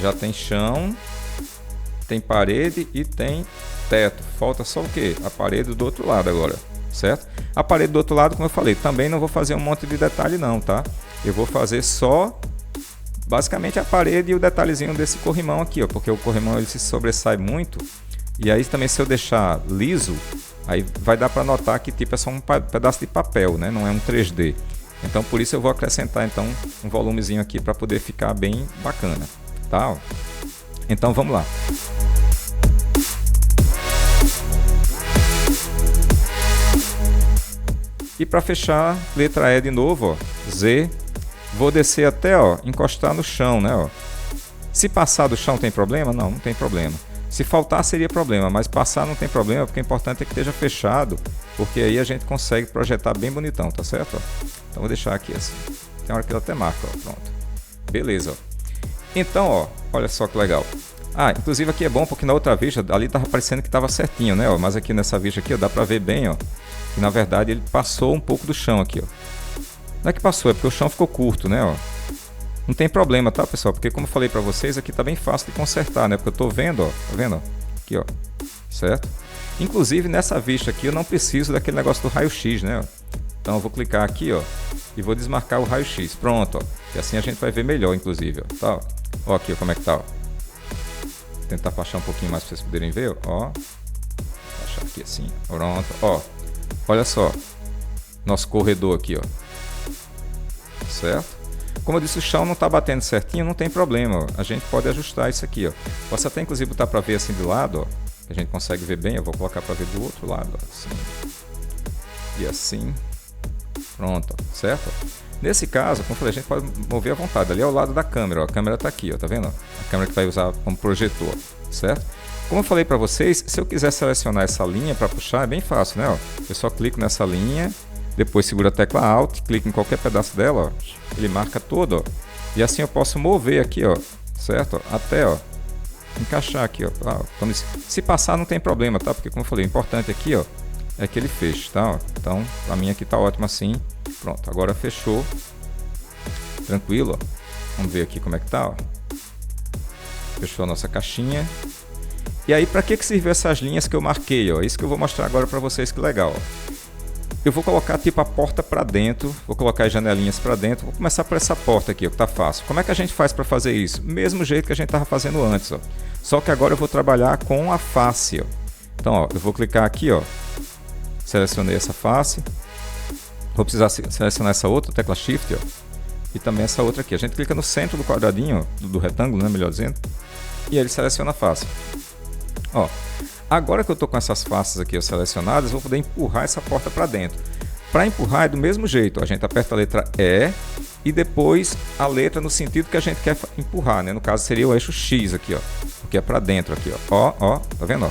Já tem chão, tem parede e tem teto. Falta só o quê? A parede do outro lado agora, certo? A parede do outro lado, como eu falei, também não vou fazer um monte de detalhe não, tá? Eu vou fazer só basicamente a parede e o detalhezinho desse corrimão aqui, ó, porque o corrimão ele se sobressai muito. E aí também se eu deixar liso, aí vai dar para notar que tipo é só um pedaço de papel, né? Não é um 3D. Então por isso eu vou acrescentar então um volumezinho aqui para poder ficar bem bacana, tá? Então vamos lá. E para fechar, letra E de novo, ó, Z, vou descer até, ó, encostar no chão, né, ó. Se passar do chão tem problema? Não, não tem problema. Se faltar seria problema, mas passar não tem problema, porque o importante é que esteja fechado, porque aí a gente consegue projetar bem bonitão, tá certo? Ó? Então vou deixar aqui assim. Tem hora que ele até marca, ó, pronto. Beleza, ó. Então, ó, olha só que legal. Ah, inclusive aqui é bom porque na outra vista ali tava parecendo que tava certinho, né, ó, mas aqui nessa vista aqui, ó, dá pra ver bem, ó, que na verdade ele passou um pouco do chão aqui, ó. Não é que passou, é porque o chão ficou curto, né, ó. Não tem problema, tá, pessoal? Porque como eu falei pra vocês, aqui tá bem fácil de consertar, né? Porque eu tô vendo, ó, tá vendo? Aqui, ó, certo? Inclusive, nessa vista aqui, eu não preciso daquele negócio do raio-x, né? Então, eu vou clicar aqui, ó, e vou desmarcar o raio-x. Pronto, ó. E assim a gente vai ver melhor, inclusive, ó. Tá, ó. Ó aqui, ó, como é que tá, ó. Vou tentar baixar um pouquinho mais pra vocês poderem ver, ó. Baixar aqui assim, pronto, ó. Olha só. Nosso corredor aqui, ó. Certo? Como eu disse, o chão não está batendo certinho, não tem problema, ó. A gente pode ajustar isso aqui, ó. Posso até inclusive botar para ver assim do lado, ó, que a gente consegue ver bem. Eu vou colocar para ver do outro lado, ó, assim. E assim. Pronto, certo? Nesse caso, como eu falei, a gente pode mover à vontade. Ali é o lado da câmera, ó. A câmera está aqui, ó, tá vendo? A câmera que vai usar como projetor, certo? Como eu falei para vocês, se eu quiser selecionar essa linha para puxar, é bem fácil, né? Ó, eu só clico nessa linha, depois seguro a tecla Alt, clico em qualquer pedaço dela, ó, ele marca todo, ó, e assim eu posso mover aqui, ó, certo? Até, ó, encaixar aqui, ó. Se passar não tem problema, tá? Porque como eu falei, o importante aqui, ó, é que ele feche, tá? Ó. Então, para mim aqui tá ótimo assim. Pronto, agora fechou. Tranquilo, ó. Vamos ver aqui como é que tá, ó. Fechou a nossa caixinha. E aí, para que serviu essas linhas que eu marquei, ó? Isso que eu vou mostrar agora para vocês, que legal, ó. Eu vou colocar tipo a porta para dentro, vou colocar as janelinhas para dentro. Vou começar por essa porta aqui, ó, que tá fácil. Como é que a gente faz para fazer isso? Mesmo jeito que a gente tava fazendo antes, ó. Só que agora eu vou trabalhar com a face, ó. Então, ó, eu vou clicar aqui, ó. Selecionei essa face. Vou precisar selecionar essa outra, tecla Shift, ó. E também essa outra aqui. A gente clica no centro do quadradinho, ó, do retângulo, né, melhor dizendo. E aí ele seleciona a face. Ó, agora que eu estou com essas faces aqui ó, selecionadas, eu vou poder empurrar essa porta para dentro. Para empurrar é do mesmo jeito, ó, a gente aperta a letra E e depois a letra no sentido que a gente quer empurrar, né? No caso seria o eixo X aqui, ó, porque é para dentro aqui, ó. Ó, tá vendo? Ó?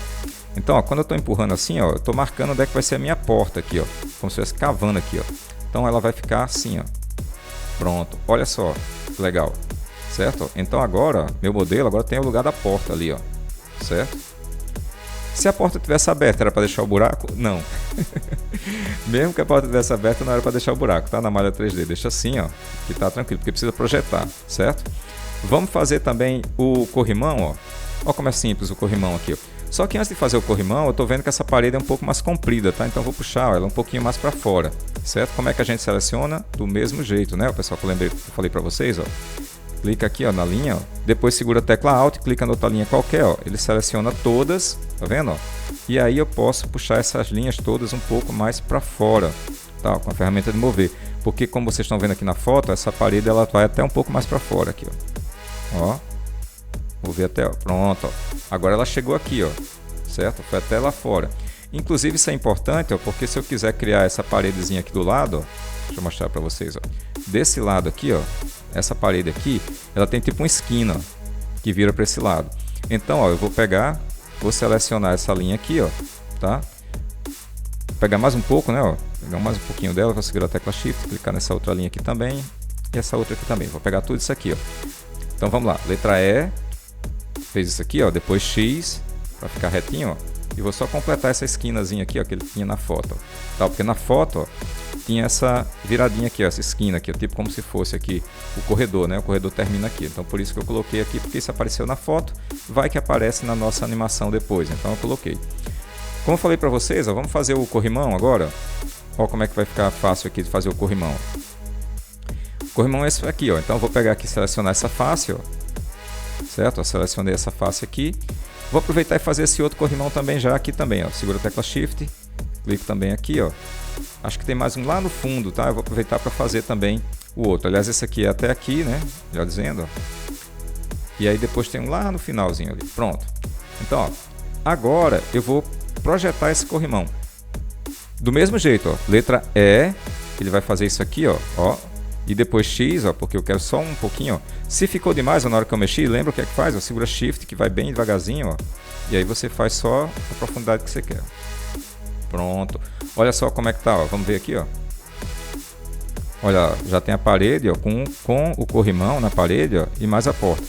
Então, ó, quando eu estou empurrando assim, ó, eu estou marcando onde é que vai ser a minha porta aqui, ó, como se estivesse cavando aqui, ó. Então ela vai ficar assim, ó. Pronto, olha só, que legal, certo? Então agora, meu modelo agora tem o lugar da porta ali, ó, certo? Se a porta tivesse aberta, era para deixar o buraco? Não. Mesmo que a porta tivesse aberta, não era para deixar o buraco, tá? Na malha 3D, deixa assim, ó, que tá tranquilo, porque precisa projetar, certo? Vamos fazer também o corrimão, ó. Ó como é simples o corrimão aqui, ó. Só que antes de fazer o corrimão, eu tô vendo que essa parede é um pouco mais comprida, tá? Então eu vou puxar ela um pouquinho mais para fora, certo? Como é que a gente seleciona? Do mesmo jeito, né? O pessoal que eu falei para vocês, ó. Clica aqui ó, na linha, ó. Depois segura a tecla Alt e clica na outra linha qualquer, ó. Ele seleciona todas, tá vendo? Ó? E aí eu posso puxar essas linhas todas um pouco mais para fora, tá? Com a ferramenta de mover. Porque como vocês estão vendo aqui na foto, essa parede ela vai até um pouco mais para fora aqui, ó. Vou ver até, ó. Pronto, ó. Agora ela chegou aqui, ó. Certo? Foi até lá fora. Inclusive isso é importante, ó, porque se eu quiser criar essa paredezinha aqui do lado, ó, deixa eu mostrar para vocês, ó. Desse lado aqui, ó, essa parede aqui, ela tem tipo uma esquina, ó, que vira para esse lado. Então, ó, eu vou pegar, vou selecionar essa linha aqui, ó, tá? Vou pegar mais um pouco, né, ó, pegar mais um pouquinho dela, vou segurar a tecla Shift, clicar nessa outra linha aqui também e essa outra aqui também. Vou pegar tudo isso aqui, ó. Então vamos lá, letra E, fez isso aqui, ó, depois X para ficar retinho, ó. E vou só completar essa esquinazinha aqui, ó, que ele tinha na foto, ó. Tá, porque na foto, ó, tinha essa viradinha aqui, ó, essa esquina aqui, ó, tipo como se fosse aqui o corredor, né? O corredor termina aqui. Então por isso que eu coloquei aqui, porque isso apareceu na foto, vai que aparece na nossa animação depois. Então eu coloquei. Como eu falei para vocês, ó, vamos fazer o corrimão agora. Ó, como é que vai ficar fácil aqui de fazer o corrimão. O corrimão é esse aqui, ó. Então eu vou pegar aqui e selecionar essa face, ó. Certo? Eu selecionei essa face aqui. Vou aproveitar e fazer esse outro corrimão também já aqui também, ó. Segura a tecla Shift, clico também aqui, ó. Acho que tem mais um lá no fundo, tá? Eu vou aproveitar para fazer também o outro. Aliás, esse aqui é até aqui, né? Já dizendo, ó. E aí depois tem um lá no finalzinho ali. Pronto. Então, ó, agora eu vou projetar esse corrimão. Do mesmo jeito, ó. Letra E, ele vai fazer isso aqui, ó. E depois X, ó, porque eu quero só um pouquinho, ó. Se ficou demais, ó, na hora que eu mexi, lembra o que é que faz? Ó, segura Shift, que vai bem devagarzinho, ó. E aí você faz só a profundidade que você quer. Pronto. Olha só como é que tá, ó. Vamos ver aqui, ó. Olha, já tem a parede, ó, com o corrimão na parede, ó, e mais a porta.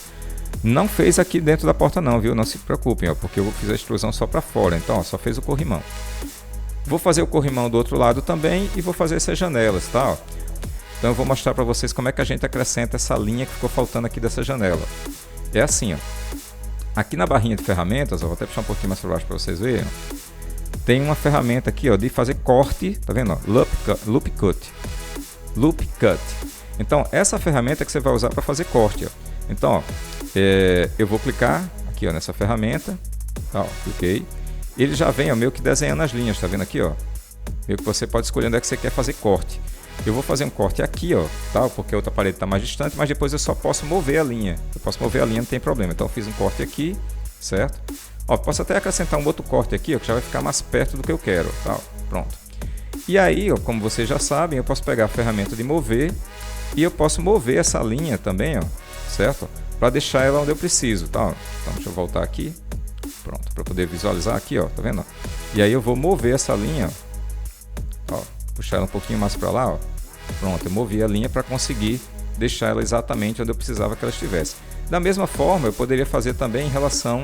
Não fez aqui dentro da porta não, viu? Não se preocupem, ó, porque eu fiz a extrusão só para fora. Então, ó, só fez o corrimão. Vou fazer o corrimão do outro lado também e vou fazer essas janelas, tá? Ó. Então eu vou mostrar para vocês como é que a gente acrescenta essa linha que ficou faltando aqui dessa janela. É assim, ó. Aqui na barrinha de ferramentas, ó, vou até puxar um pouquinho mais para baixo para vocês verem. Tem uma ferramenta aqui, ó, de fazer corte, tá vendo? Ó? Loop Cut. Então essa ferramenta que você vai usar para fazer corte, ó. Então, ó, eu vou clicar aqui, ó, nessa ferramenta, tá, ó, cliquei. Ele já vem, ó, meio que desenhando as linhas, tá vendo aqui, ó? Meio que você pode escolher onde é que você quer fazer corte. Eu vou fazer um corte aqui, ó, tá? Porque a outra parede está mais distante, mas depois eu só posso mover a linha. Eu posso mover a linha, não tem problema. Então eu fiz um corte aqui, certo? Ó, posso até acrescentar um outro corte aqui, ó, que já vai ficar mais perto do que eu quero, tá? Pronto. E aí, ó, como vocês já sabem, eu posso pegar a ferramenta de mover e eu posso mover essa linha também, ó, certo? Para deixar ela onde eu preciso, tá? Então deixa eu voltar aqui, pronto, para poder visualizar aqui, ó, tá vendo? E aí eu vou mover essa linha, ó, puxar ela um pouquinho mais para lá, ó. Pronto, eu movi a linha para conseguir deixar ela exatamente onde eu precisava que ela estivesse. Da mesma forma, eu poderia fazer também em relação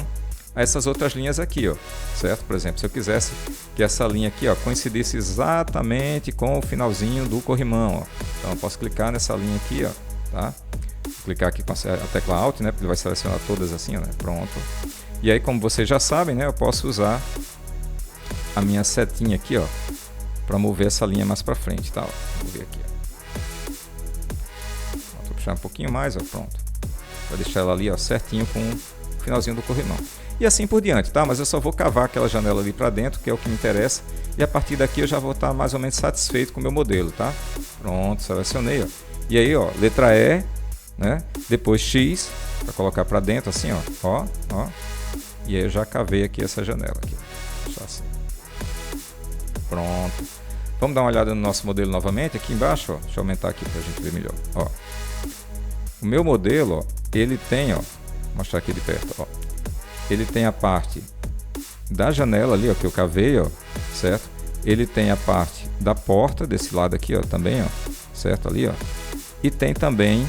a essas outras linhas aqui, ó, certo? Por exemplo, se eu quisesse que essa linha aqui, ó, coincidisse exatamente com o finalzinho do corrimão, ó. Então eu posso clicar nessa linha aqui, ó, tá? Vou clicar aqui com a tecla Alt, né? Porque ele vai selecionar todas assim, ó, né? Pronto. E aí, como vocês já sabem, né? Eu posso usar a minha setinha aqui, ó, para mover essa linha mais para frente, tá? Ó, vou ver aqui, ó. Vou puxar um pouquinho mais, ó, pronto. Para deixar ela ali, ó, certinho com o finalzinho do corrimão. E assim por diante, tá? Mas eu só vou cavar aquela janela ali para dentro, que é o que me interessa. E a partir daqui eu já vou estar mais ou menos satisfeito com o meu modelo, tá? Pronto, selecionei, ó. E aí, ó, letra E, né? Depois X, para colocar para dentro assim, ó. Ó. E aí eu já cavei aqui essa janela aqui. Deixa assim. Pronto. Vamos dar uma olhada no nosso modelo novamente aqui embaixo, ó. Deixa eu aumentar aqui para a gente ver melhor, ó. O meu modelo, ó, ele tem, ó, vou mostrar aqui de perto, ó. Ele tem a parte da janela ali, ó, que eu cavei, ó, certo? Ele tem a parte da porta desse lado aqui, ó, também, ó, certo? Ali, ó. E tem também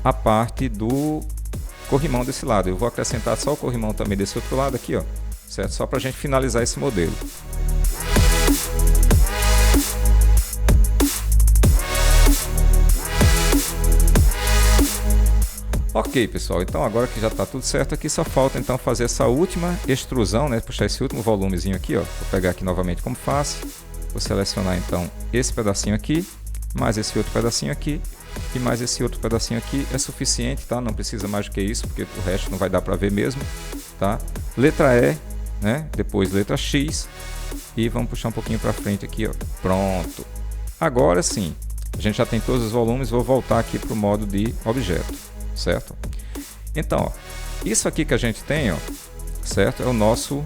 a parte do corrimão desse lado. Eu vou acrescentar só o corrimão também desse outro lado aqui, ó, certo? Só para a gente finalizar esse modelo. Ok, pessoal, então agora que já está tudo certo aqui, só falta então fazer essa última extrusão, né? Puxar esse último volumezinho aqui, ó. Vou pegar aqui novamente como face, vou selecionar então esse pedacinho aqui, mais esse outro pedacinho aqui e mais esse outro pedacinho aqui. É suficiente, tá? Não precisa mais do que isso, porque o resto não vai dar para ver mesmo, tá? Letra E, né? Depois letra X e vamos puxar um pouquinho para frente aqui, ó. Pronto. Agora sim, a gente já tem todos os volumes, vou voltar aqui para o modo de objeto. Certo? Então, ó, isso aqui que a gente tem, ó, certo? É o nosso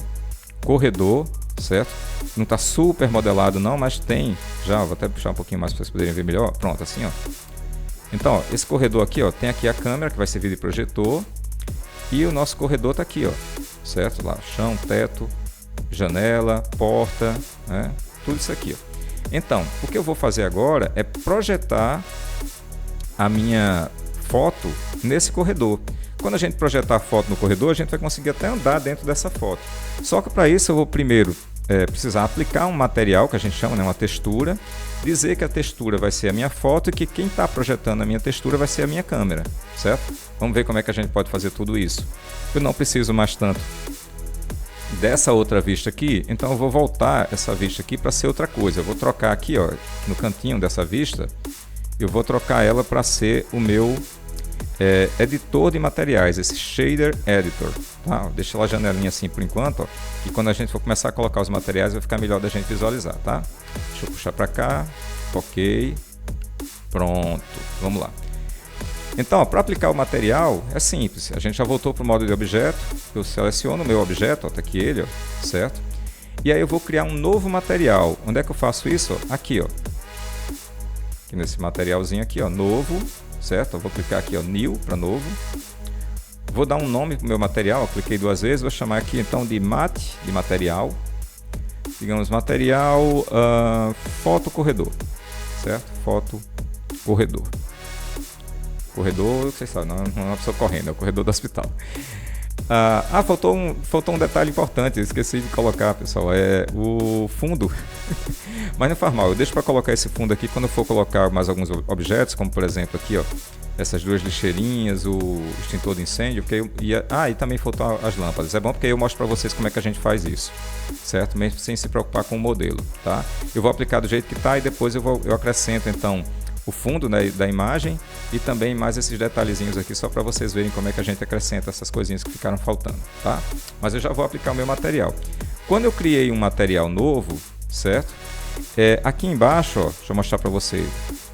corredor, certo? Não está super modelado não, mas tem já, vou até puxar um pouquinho mais para vocês poderem ver melhor. Pronto, assim, ó. Então, ó, esse corredor aqui, ó, tem aqui a câmera que vai servir de projetor e o nosso corredor está aqui, ó, certo? Lá, chão, teto, janela, porta, né? Tudo isso aqui, ó. Então, o que eu vou fazer agora é projetar a minha foto nesse corredor. Quando a gente projetar a foto no corredor, a gente vai conseguir até andar dentro dessa foto. Só que para isso eu vou primeiro precisar aplicar um material que a gente chama, né, uma textura, dizer que a textura vai ser a minha foto e que quem está projetando a minha textura vai ser a minha câmera, certo? Vamos ver como é que a gente pode fazer tudo isso. Eu não preciso mais tanto dessa outra vista aqui, então eu vou voltar essa vista aqui para ser outra coisa. Eu vou trocar aqui, ó, no cantinho dessa vista, eu vou trocar ela para ser o meu editor de materiais, esse Shader Editor, tá? Deixa lá a janelinha assim por enquanto, ó, e quando a gente for começar a colocar os materiais vai ficar melhor da gente visualizar, tá? Deixa eu puxar para cá, ok, pronto, vamos lá. Então, para aplicar o material é simples, a gente já voltou para o modo de objeto, eu seleciono o meu objeto, ó, tá aqui ele, ó, certo? E aí eu vou criar um novo material. Onde é que eu faço isso? Ó? Aqui, ó, aqui nesse materialzinho aqui, ó, novo, certo? Eu vou clicar aqui, ó, New para novo. Vou dar um nome para o meu material, eu cliquei duas vezes, vou chamar aqui então de Mate, de material. Digamos material foto corredor, certo? Foto corredor. Corredor, vocês sabem, não é uma pessoa correndo, é o corredor do hospital. Faltou um detalhe importante, eu esqueci de colocar, pessoal, é o fundo. Mas não faz mal, eu deixo para colocar esse fundo aqui quando eu for colocar mais alguns objetos, como por exemplo aqui, ó, essas duas lixeirinhas, o extintor de incêndio, e também faltam as lâmpadas. É bom porque eu mostro para vocês como é que a gente faz isso, certo? Mesmo sem se preocupar com o modelo, tá? Eu vou aplicar do jeito que está e depois eu acrescento então o fundo, né, da imagem e também mais esses detalhezinhos aqui só para vocês verem como é que a gente acrescenta essas coisinhas que ficaram faltando, tá? Mas eu já vou aplicar o meu material. Quando eu criei um material novo, certo? Aqui embaixo, ó, deixa eu mostrar para vocês.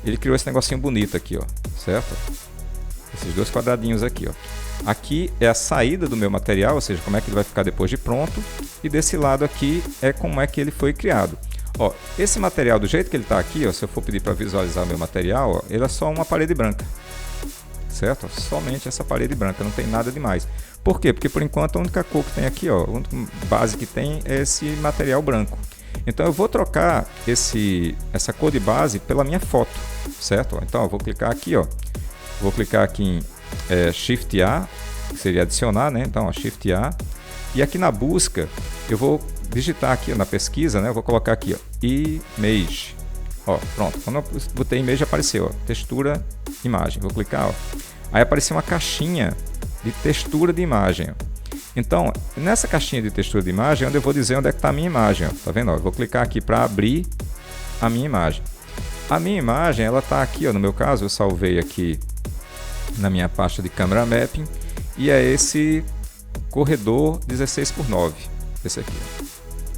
Ele criou esse negocinho bonito aqui, ó, certo? Esses dois quadradinhos aqui, ó. Aqui é a saída do meu material, ou seja, como é que ele vai ficar depois de pronto. E desse lado aqui é como é que ele foi criado. Ó, esse material, do jeito que ele está aqui, ó, se eu for pedir para visualizar o meu material, ó, ele é só uma parede branca. Certo? Ó, somente essa parede branca, não tem nada demais. Por quê? Porque por enquanto a única cor que tem aqui, ó, a única base que tem é esse material branco. Então eu vou trocar essa cor de base pela minha foto, certo? Então eu vou clicar aqui, ó, vou clicar aqui em Shift A, que seria adicionar, né? Então ó, Shift A, e aqui na busca eu vou digitar aqui ó, na pesquisa, né? Eu vou colocar aqui, ó, Image, ó, pronto. Quando eu botei Image apareceu, ó, textura, imagem. Vou clicar, ó, aí apareceu uma caixinha de textura de imagem, ó. Então, nessa caixinha de textura de imagem, onde eu vou dizer onde é que está a minha imagem. Ó. Tá vendo? Ó, eu vou clicar aqui para abrir a minha imagem. A minha imagem, ela está aqui, ó, no meu caso, eu salvei aqui na minha pasta de Camera Mapping, e é esse corredor 16:9. Esse aqui. Ó.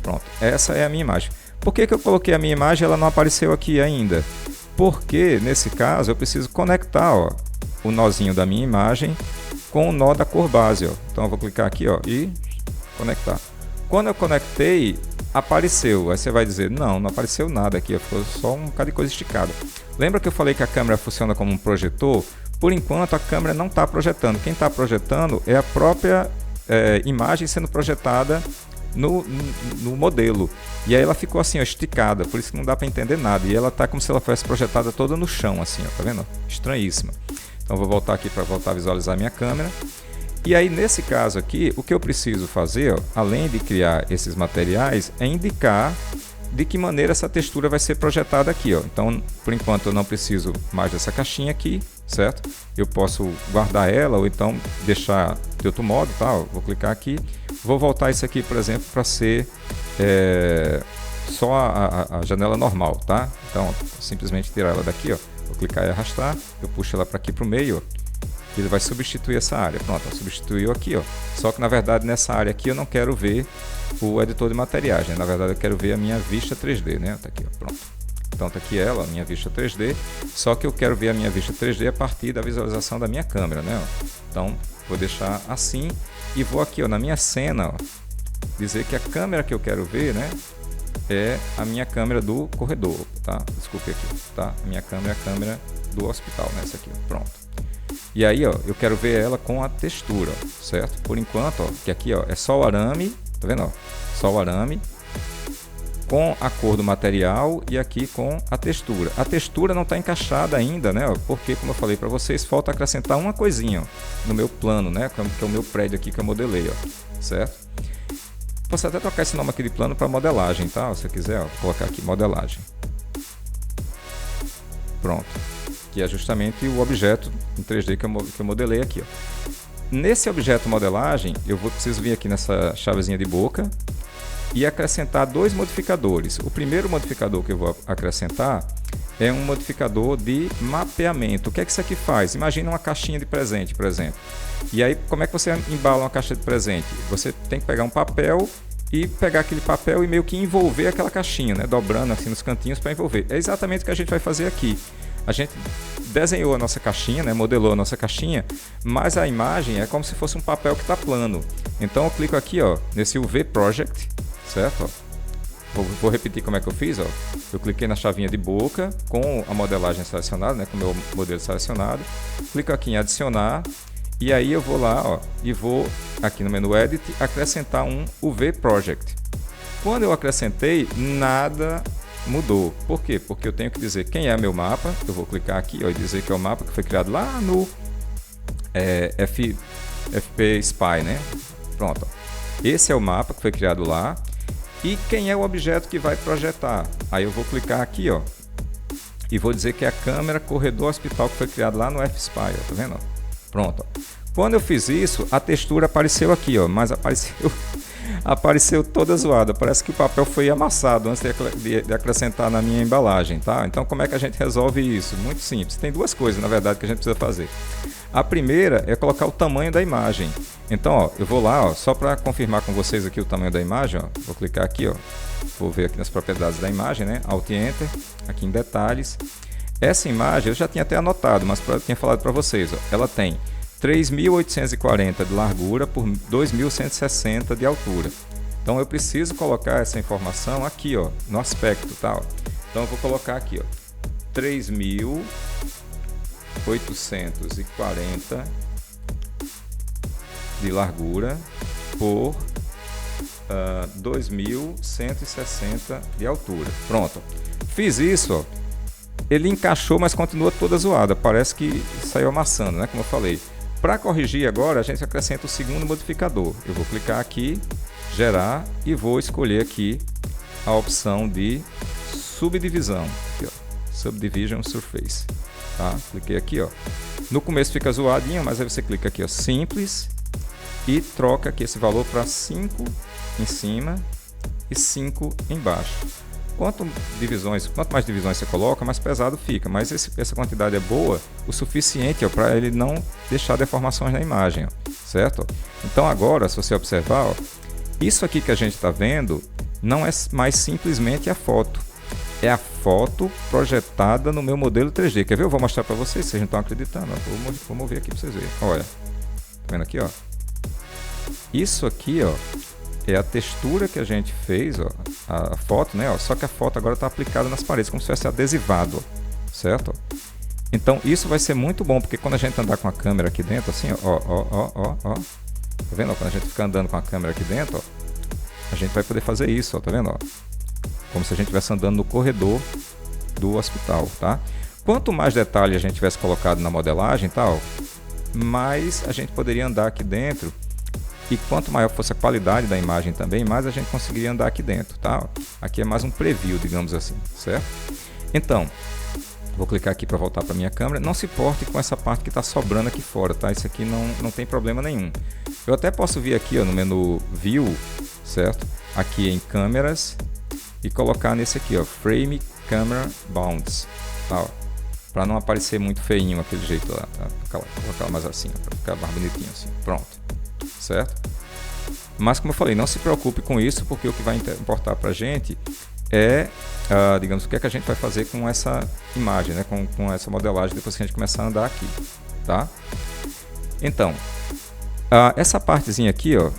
Pronto, essa é a minha imagem. Por que eu coloquei a minha imagem e ela não apareceu aqui ainda? Porque, nesse caso, eu preciso conectar ó, o nozinho da minha imagem com o nó da cor base, ó. Então eu vou clicar aqui, ó, e conectar. Quando eu conectei, apareceu. Aí você vai dizer, não apareceu nada aqui, ó, ficou só um bocado de coisa esticada. Lembra que eu falei que a câmera funciona como um projetor? Por enquanto a câmera não está projetando. Quem está projetando é a própria imagem sendo projetada no modelo. E aí ela ficou assim, ó, esticada, por isso que não dá para entender nada. E ela está como se ela fosse projetada toda no chão, assim, ó, tá vendo? Estranhíssima. Então vou voltar aqui para voltar a visualizar a minha câmera. E aí nesse caso aqui, o que eu preciso fazer, ó, além de criar esses materiais, é indicar de que maneira essa textura vai ser projetada aqui. Ó. Então, por enquanto eu não preciso mais dessa caixinha aqui, certo? Eu posso guardar ela ou então deixar de outro modo, tá? Ó, vou clicar aqui. Vou voltar isso aqui, por exemplo, para ser só a janela normal, tá? Então, simplesmente tirar ela daqui, ó. Vou clicar e arrastar, eu puxo ela para aqui para o meio, ó, que ele vai substituir essa área. Pronto, substituiu aqui, ó. Só que na verdade nessa área aqui eu não quero ver o editor de materiais, né? Na verdade eu quero ver a minha vista 3D, né? Tá aqui, ó, pronto. Então tá aqui ela, a minha vista 3D, só que eu quero ver a minha vista 3D a partir da visualização da minha câmera, né? Ó. Então vou deixar assim e vou aqui, ó, na minha cena, ó, dizer que a câmera que eu quero ver, né? É a minha câmera do corredor, tá? Desculpe aqui, tá? A minha câmera é a câmera do hospital, né? Essa aqui, ó. Pronto. E aí, ó, eu quero ver ela com a textura, ó, certo? Por enquanto, ó, que aqui, ó, é só o arame, tá vendo, ó? Só o arame com a cor do material e aqui com a textura. A textura não está encaixada ainda, né? Ó, porque, como eu falei para vocês, falta acrescentar uma coisinha, ó, no meu plano, né? Que é o meu prédio aqui que eu modelei, ó, certo? Posso até trocar esse nome aqui de plano para modelagem, tá? Se você quiser, ó, colocar aqui modelagem. Pronto. Que é justamente o objeto em 3D que eu modelei aqui, ó. Nesse objeto modelagem, eu preciso vir aqui nessa chavezinha de boca e acrescentar dois modificadores. O primeiro modificador que eu vou acrescentar é um modificador de mapeamento. O que é que isso aqui faz? Imagina uma caixinha de presente, por exemplo. E aí, como é que você embala uma caixa de presente? Você tem que pegar um papel e pegar aquele papel e meio que envolver aquela caixinha, né? Dobrando assim nos cantinhos para envolver. É exatamente o que a gente vai fazer aqui. A gente desenhou a nossa caixinha, né? Modelou a nossa caixinha, mas a imagem é como se fosse um papel que está plano. Então eu clico aqui, ó, nesse UV Project, certo? Ó. Vou repetir como é que eu fiz, ó. Eu cliquei na chavinha de boca com a modelagem selecionada, né? Com o meu modelo selecionado. Clico aqui em adicionar e aí eu vou lá, ó, e vou aqui no menu Edit acrescentar um UV Project. Quando eu acrescentei, nada mudou. Por quê? Porque eu tenho que dizer quem é meu mapa. Eu vou clicar aqui, ó, e dizer que é o mapa que foi criado lá no FP Spy, né? Pronto. Ó. Esse é o mapa que foi criado lá. E quem é o objeto que vai projetar? Aí eu vou clicar aqui, ó, e vou dizer que é a câmera corredor hospital que foi criado lá no FSpy, ó, tá vendo? Ó? Pronto. Ó. Quando eu fiz isso, a textura apareceu aqui, ó, mas apareceu toda zoada. Parece que o papel foi amassado antes de acrescentar na minha embalagem, tá? Então como é que a gente resolve isso? Muito simples. Tem duas coisas, na verdade, que a gente precisa fazer. A primeira é colocar o tamanho da imagem. Então, ó, eu vou lá, ó, só para confirmar com vocês aqui o tamanho da imagem, ó, vou clicar aqui, ó, vou ver aqui nas propriedades da imagem, né? Alt Enter, aqui em detalhes. Essa imagem eu já tinha até anotado, mas eu tinha falado para vocês, ó, ela tem 3.840 de largura por 2.160 de altura. Então eu preciso colocar essa informação aqui, ó, no aspecto, tá? Ó. Então eu vou colocar aqui, ó, 3.840 de largura por 2.160 de altura. Pronto. Fiz isso, ó. Ele encaixou, mas continua toda zoada. Parece que saiu amassando, né? Como eu falei. Para corrigir agora, a gente acrescenta o segundo modificador. Eu vou clicar aqui, gerar, e vou escolher aqui a opção de subdivisão. Aqui, ó. Subdivision Surface. Tá? Cliquei aqui, ó. No começo fica zoadinho, mas aí você clica aqui, ó, simples, e troca aqui esse valor para 5 em cima e 5 embaixo. Quanto mais divisões você coloca, mais pesado fica, mas essa quantidade é boa o suficiente para ele não deixar deformações na imagem, ó, certo? Então agora, se você observar, ó, isso aqui que a gente está vendo não é mais simplesmente a foto, é a foto projetada no meu modelo 3D. Quer ver? Eu vou mostrar para vocês, vocês não estão acreditando. Vou mover aqui para vocês verem. Olha, tá vendo aqui, ó? Isso aqui, ó, é a textura que a gente fez, ó, a foto, né? Ó, só que a foto agora está aplicada nas paredes, como se fosse adesivado, ó, certo? Então isso vai ser muito bom, porque quando a gente andar com a câmera aqui dentro, assim, ó, tá vendo? Ó, quando a gente ficar andando com a câmera aqui dentro, ó, a gente vai poder fazer isso, ó, tá vendo? Ó? Como se a gente estivesse andando no corredor do hospital, tá? Quanto mais detalhe a gente tivesse colocado na modelagem, tá, ó, mais a gente poderia andar aqui dentro. E quanto maior fosse a qualidade da imagem também, mais a gente conseguiria andar aqui dentro, tá? Aqui é mais um preview, digamos assim, certo? Então, vou clicar aqui para voltar para minha câmera. Não se importe com essa parte que está sobrando aqui fora, tá? Isso aqui não tem problema nenhum. Eu até posso vir aqui, ó, no menu View, certo? Aqui em Câmeras e colocar nesse aqui, ó, Frame Camera Bounds, tá? Para não aparecer muito feinho aquele jeito lá, tá? Vou colocar mais assim, para ficar mais bonitinho assim. Pronto. Certo? Mas como eu falei, não se preocupe com isso, porque o que vai importar para a gente é, digamos, o que é que a gente vai fazer com essa imagem, né? com essa modelagem depois que a gente começar a andar aqui, tá? Então, essa partezinha aqui, ó,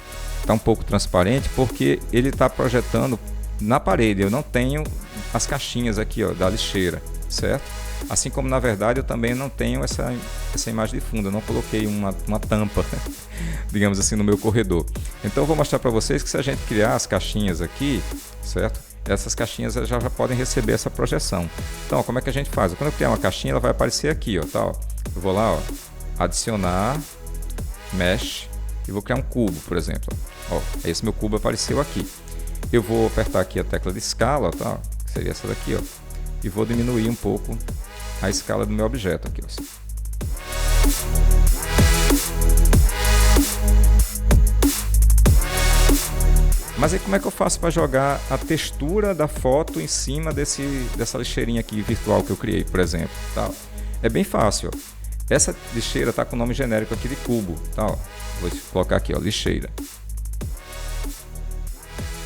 tá um pouco transparente porque ele está projetando na parede. Eu não tenho as caixinhas aqui, ó, da lixeira, certo? Assim como, na verdade, eu também não tenho essa imagem de fundo. Eu não coloquei uma tampa, digamos assim, no meu corredor. Então, eu vou mostrar para vocês que se a gente criar as caixinhas aqui, certo? Essas caixinhas já podem receber essa projeção. Então, ó, como é que a gente faz? Quando eu criar uma caixinha, ela vai aparecer aqui, ó, tá? Ó. Eu vou lá, ó, adicionar, mesh, e vou criar um cubo, por exemplo. Ó, esse meu cubo apareceu aqui. Eu vou apertar aqui a tecla de escala, tá? Que seria essa daqui, ó. E vou diminuir um pouco a escala do meu objeto aqui, ó. Mas aí como é que eu faço para jogar a textura da foto em cima dessa lixeirinha aqui virtual que eu criei, por exemplo, tá? É bem fácil, ó. Essa lixeira tá com o nome genérico aqui de cubo, tá? Ó. Vou colocar aqui, ó, lixeira.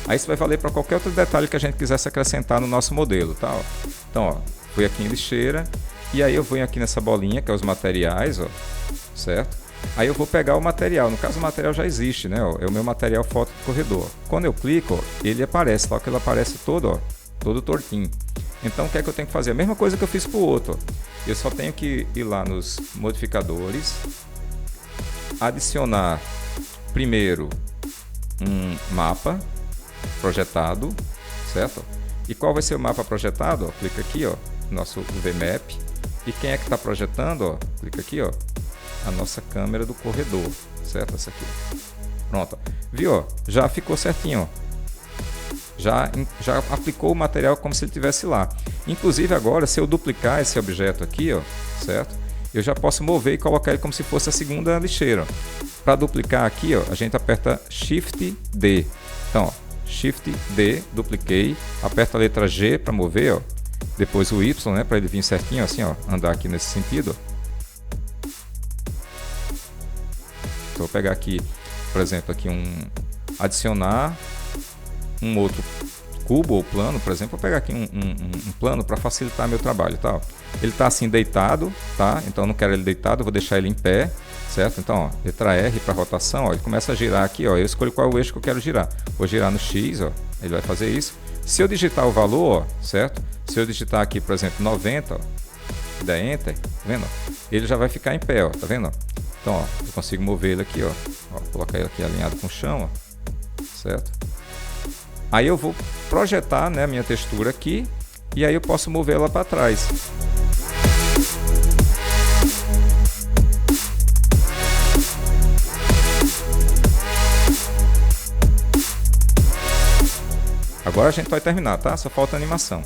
Aí isso vai valer para qualquer outro detalhe que a gente quisesse acrescentar no nosso modelo, tá? Ó. Então, ó, fui aqui em lixeira e aí eu venho aqui nessa bolinha que é os materiais, ó, certo? Aí eu vou pegar o material, no caso o material já existe, né? Ó, é o meu material foto do corredor. Quando eu clico, ó, ele aparece, só que ele aparece todo, ó, todo tortinho. Então o que é que eu tenho que fazer? A mesma coisa que eu fiz para o outro. Ó. Eu só tenho que ir lá nos modificadores, adicionar primeiro um mapa projetado, certo? E qual vai ser o mapa projetado? Ó, clica aqui, ó, nosso VMap. E quem é que está projetando? Ó, clica aqui, ó, a nossa câmera do corredor, certo? Essa aqui. Pronto. Viu? Ó, já ficou certinho. Ó. Já aplicou o material como se ele estivesse lá. Inclusive agora, se eu duplicar esse objeto aqui, ó, certo? Eu já posso mover e colocar ele como se fosse a segunda lixeira. Para duplicar aqui, ó, a gente aperta Shift D. Então, ó, Shift D, dupliquei, aperta a letra G para mover, ó. Depois o Y, né, para ele vir certinho, assim, ó, andar aqui nesse sentido. Então, vou pegar aqui, por exemplo, aqui adicionar um outro cubo ou plano, por exemplo, vou pegar aqui um plano para facilitar meu trabalho, tá? Ele está assim deitado, tá? Então eu não quero ele deitado, eu vou deixar ele em pé, certo? Então, ó, letra R para rotação, ó, ele começa a girar aqui, ó, eu escolho qual é o eixo que eu quero girar. Vou girar no X, ó, ele vai fazer isso. Se eu digitar o valor, ó, certo? Se eu digitar aqui, por exemplo, 90, ó, e der Enter, tá vendo? Ele já vai ficar em pé, ó, tá vendo? Então, ó, eu consigo mover ele aqui, ó, colocar ele aqui alinhado com o chão, ó, certo? Aí eu vou projetar, né, a minha textura aqui e aí eu posso mover ela para trás. Agora a gente vai terminar, tá? Só falta a animação.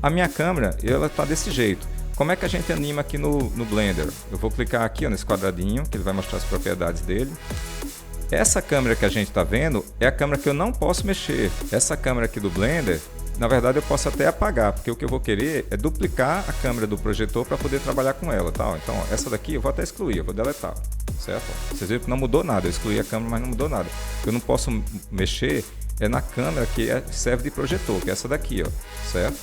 A minha câmera, ela tá desse jeito. Como é que a gente anima aqui no Blender? Eu vou clicar aqui, ó, nesse quadradinho, que ele vai mostrar as propriedades dele. Essa câmera que a gente está vendo é a câmera que eu não posso mexer. Essa câmera aqui do Blender, na verdade eu posso até apagar, porque o que eu vou querer é duplicar a câmera do projetor para poder trabalhar com ela, tá? Então, ó, essa daqui eu vou até excluir, eu vou deletar, certo? Vocês viram que não mudou nada, eu excluí a câmera, mas não mudou nada. Eu não posso mexer na câmera que serve de projetor, que é essa daqui, ó, certo?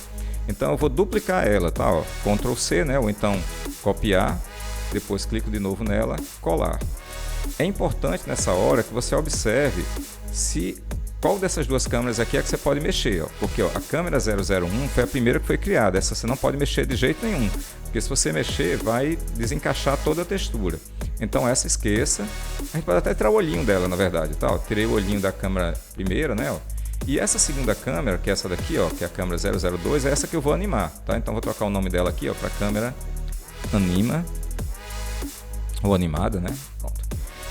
Então eu vou duplicar ela, tá? Ó, Ctrl C, né? Ou então copiar, depois clico de novo nela, colar. É importante nessa hora que você observe qual dessas duas câmeras aqui é que você pode mexer, ó, porque ó, a câmera 001 foi a primeira que foi criada, essa você não pode mexer de jeito nenhum, porque se você mexer vai desencaixar toda a textura. Então essa esqueça, a gente pode até tirar o olhinho dela, na verdade, tá? Ó, tirei o olhinho da câmera primeira, né? Ó, e essa segunda câmera, que é essa daqui, ó, que é a câmera 002, é essa que eu vou animar, tá? Então vou trocar o nome dela aqui, ó, para câmera anima ou animada, né? Pronto.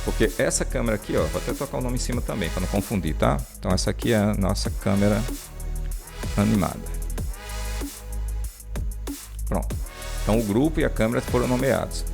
Porque essa câmera aqui, ó, vou até tocar o nome em cima também, para não confundir, tá? Então essa aqui é a nossa câmera animada. Pronto. Então o grupo e a câmera foram nomeados.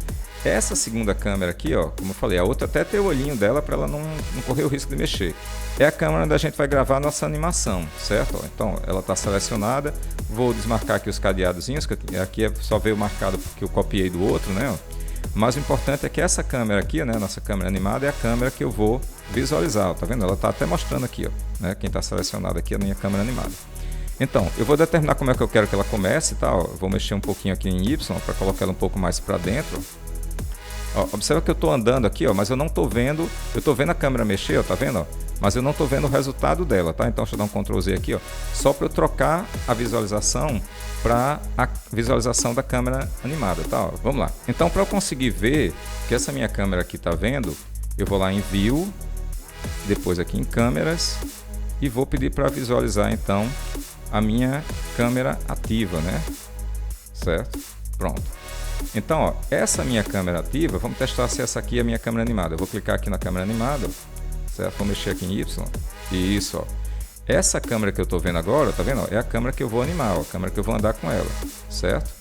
Essa segunda câmera aqui, ó, como eu falei, a outra até tem o olhinho dela para ela não correr o risco de mexer. É a câmera onde a gente vai gravar a nossa animação, certo? Então ela está selecionada. Vou desmarcar aqui os cadeadozinhos, que aqui só veio marcado porque eu copiei do outro, né? Ó. Mas o importante é que essa câmera aqui, né, nossa câmera animada, é a câmera que eu vou visualizar, tá vendo? Ela está até mostrando aqui, ó, né, quem está selecionado aqui é a minha câmera animada. Então, eu vou determinar como é que eu quero que ela comece, tá? Ó, eu vou mexer um pouquinho aqui em Y para colocar ela um pouco mais para dentro. Ó, observa que eu estou andando aqui, ó, mas eu não estou vendo, eu estou vendo a câmera mexer, ó, tá vendo? Ó, mas eu não estou vendo o resultado dela, tá? Então, deixa eu dar um Ctrl Z aqui, ó, só para eu trocar a visualização para a visualização da câmera animada, tá? Ó, vamos lá. Então, para eu conseguir ver que essa minha câmera aqui está vendo, eu vou lá em View, depois aqui em Câmeras e vou pedir para visualizar então a minha câmera ativa, né? Certo? Pronto. Então, ó, essa minha câmera ativa, vamos testar se essa aqui é a minha câmera animada. Eu vou clicar aqui na câmera animada, certo? Vou mexer aqui em Y. Isso, ó. Essa câmera que eu estou vendo agora, tá vendo? É a câmera que eu vou animar, ó, a câmera que eu vou andar com ela, certo?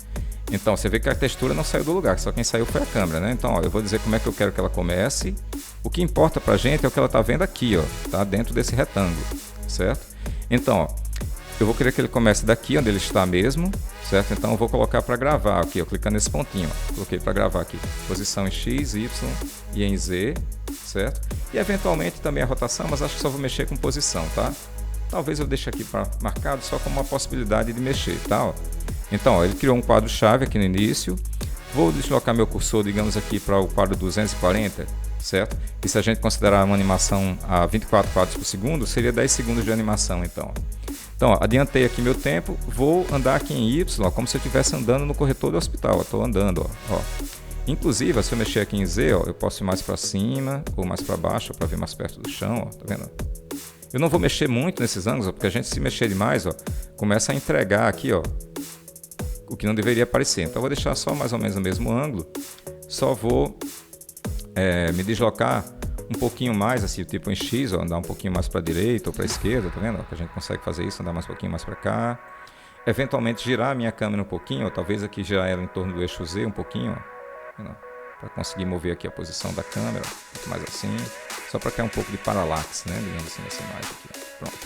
Então, você vê que a textura não saiu do lugar, só quem saiu foi a câmera, né? Então, ó, eu vou dizer como é que eu quero que ela comece. O que importa pra gente é o que ela tá vendo aqui, ó, tá? Dentro desse retângulo, certo? Então, ó, eu vou querer que ele comece daqui, onde ele está mesmo, certo? Então, eu vou colocar para gravar aqui, ó, clicando nesse pontinho, ó. Coloquei para gravar aqui, posição em X, Y e em Z, certo? E eventualmente também a rotação, mas acho que só vou mexer com posição, tá? Talvez eu deixe aqui marcado só como uma possibilidade de mexer, tá? Ó. Então, ó, ele criou um quadro-chave aqui no início. Vou deslocar meu cursor, digamos aqui, para o quadro 240, certo? E se a gente considerar uma animação a 24 quadros por segundo, seria 10 segundos de animação, então. Então, ó, adiantei aqui meu tempo, vou andar aqui em Y, ó, como se eu estivesse andando no corredor do hospital. Estou andando, ó. Inclusive, se eu mexer aqui em Z, ó, eu posso ir mais para cima ou mais para baixo para ver mais perto do chão, ó, tá vendo? Eu não vou mexer muito nesses ângulos, ó, porque a gente, se mexer demais, ó, começa a entregar aqui, ó, o que não deveria aparecer. Então, eu vou deixar só mais ou menos no mesmo ângulo. Só vou me deslocar um pouquinho mais, assim, tipo em X, ó, andar um pouquinho mais para a direita ou para a esquerda, tá vendo? Ó, que a gente consegue fazer isso, andar mais um pouquinho mais para cá. Eventualmente, girar a minha câmera um pouquinho, ó, talvez aqui girar ela em torno do eixo Z um pouquinho, para conseguir mover aqui a posição da câmera, um pouco mais assim, só para criar um pouco de paralaxe, né, digamos assim, nessa imagem aqui. Pronto.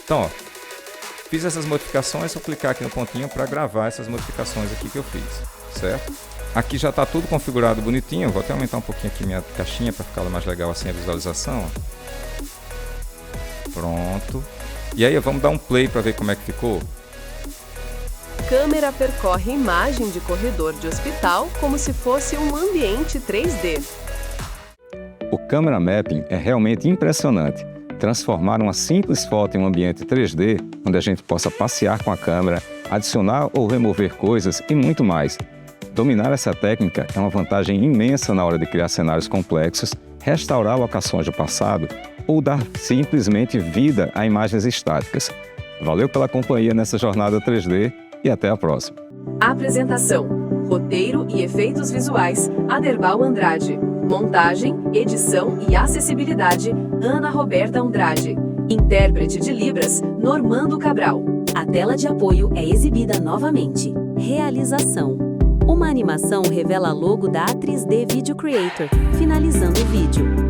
Então, ó, fiz essas modificações, vou clicar aqui no pontinho para gravar essas modificações aqui que eu fiz, certo? Aqui já está tudo configurado bonitinho, vou até aumentar um pouquinho aqui minha caixinha para ficar mais legal assim a visualização. Ó. Pronto. E aí, vamos dar um play para ver como é que ficou? Câmera percorre imagem de corredor de hospital como se fosse um ambiente 3D. O Camera Mapping é realmente impressionante. Transformar uma simples foto em um ambiente 3D, onde a gente possa passear com a câmera, adicionar ou remover coisas e muito mais. Dominar essa técnica é uma vantagem imensa na hora de criar cenários complexos, restaurar locações do passado ou dar simplesmente vida a imagens estáticas. Valeu pela companhia nessa jornada 3D e até a próxima. Apresentação, roteiro e efeitos visuais, Aderbal Andrade. Montagem, edição e acessibilidade, Ana Roberta Andrade. Intérprete de Libras, Normando Cabral. A tela de apoio é exibida novamente. Realização. Uma animação revela logo da A3D Video Creator, finalizando o vídeo.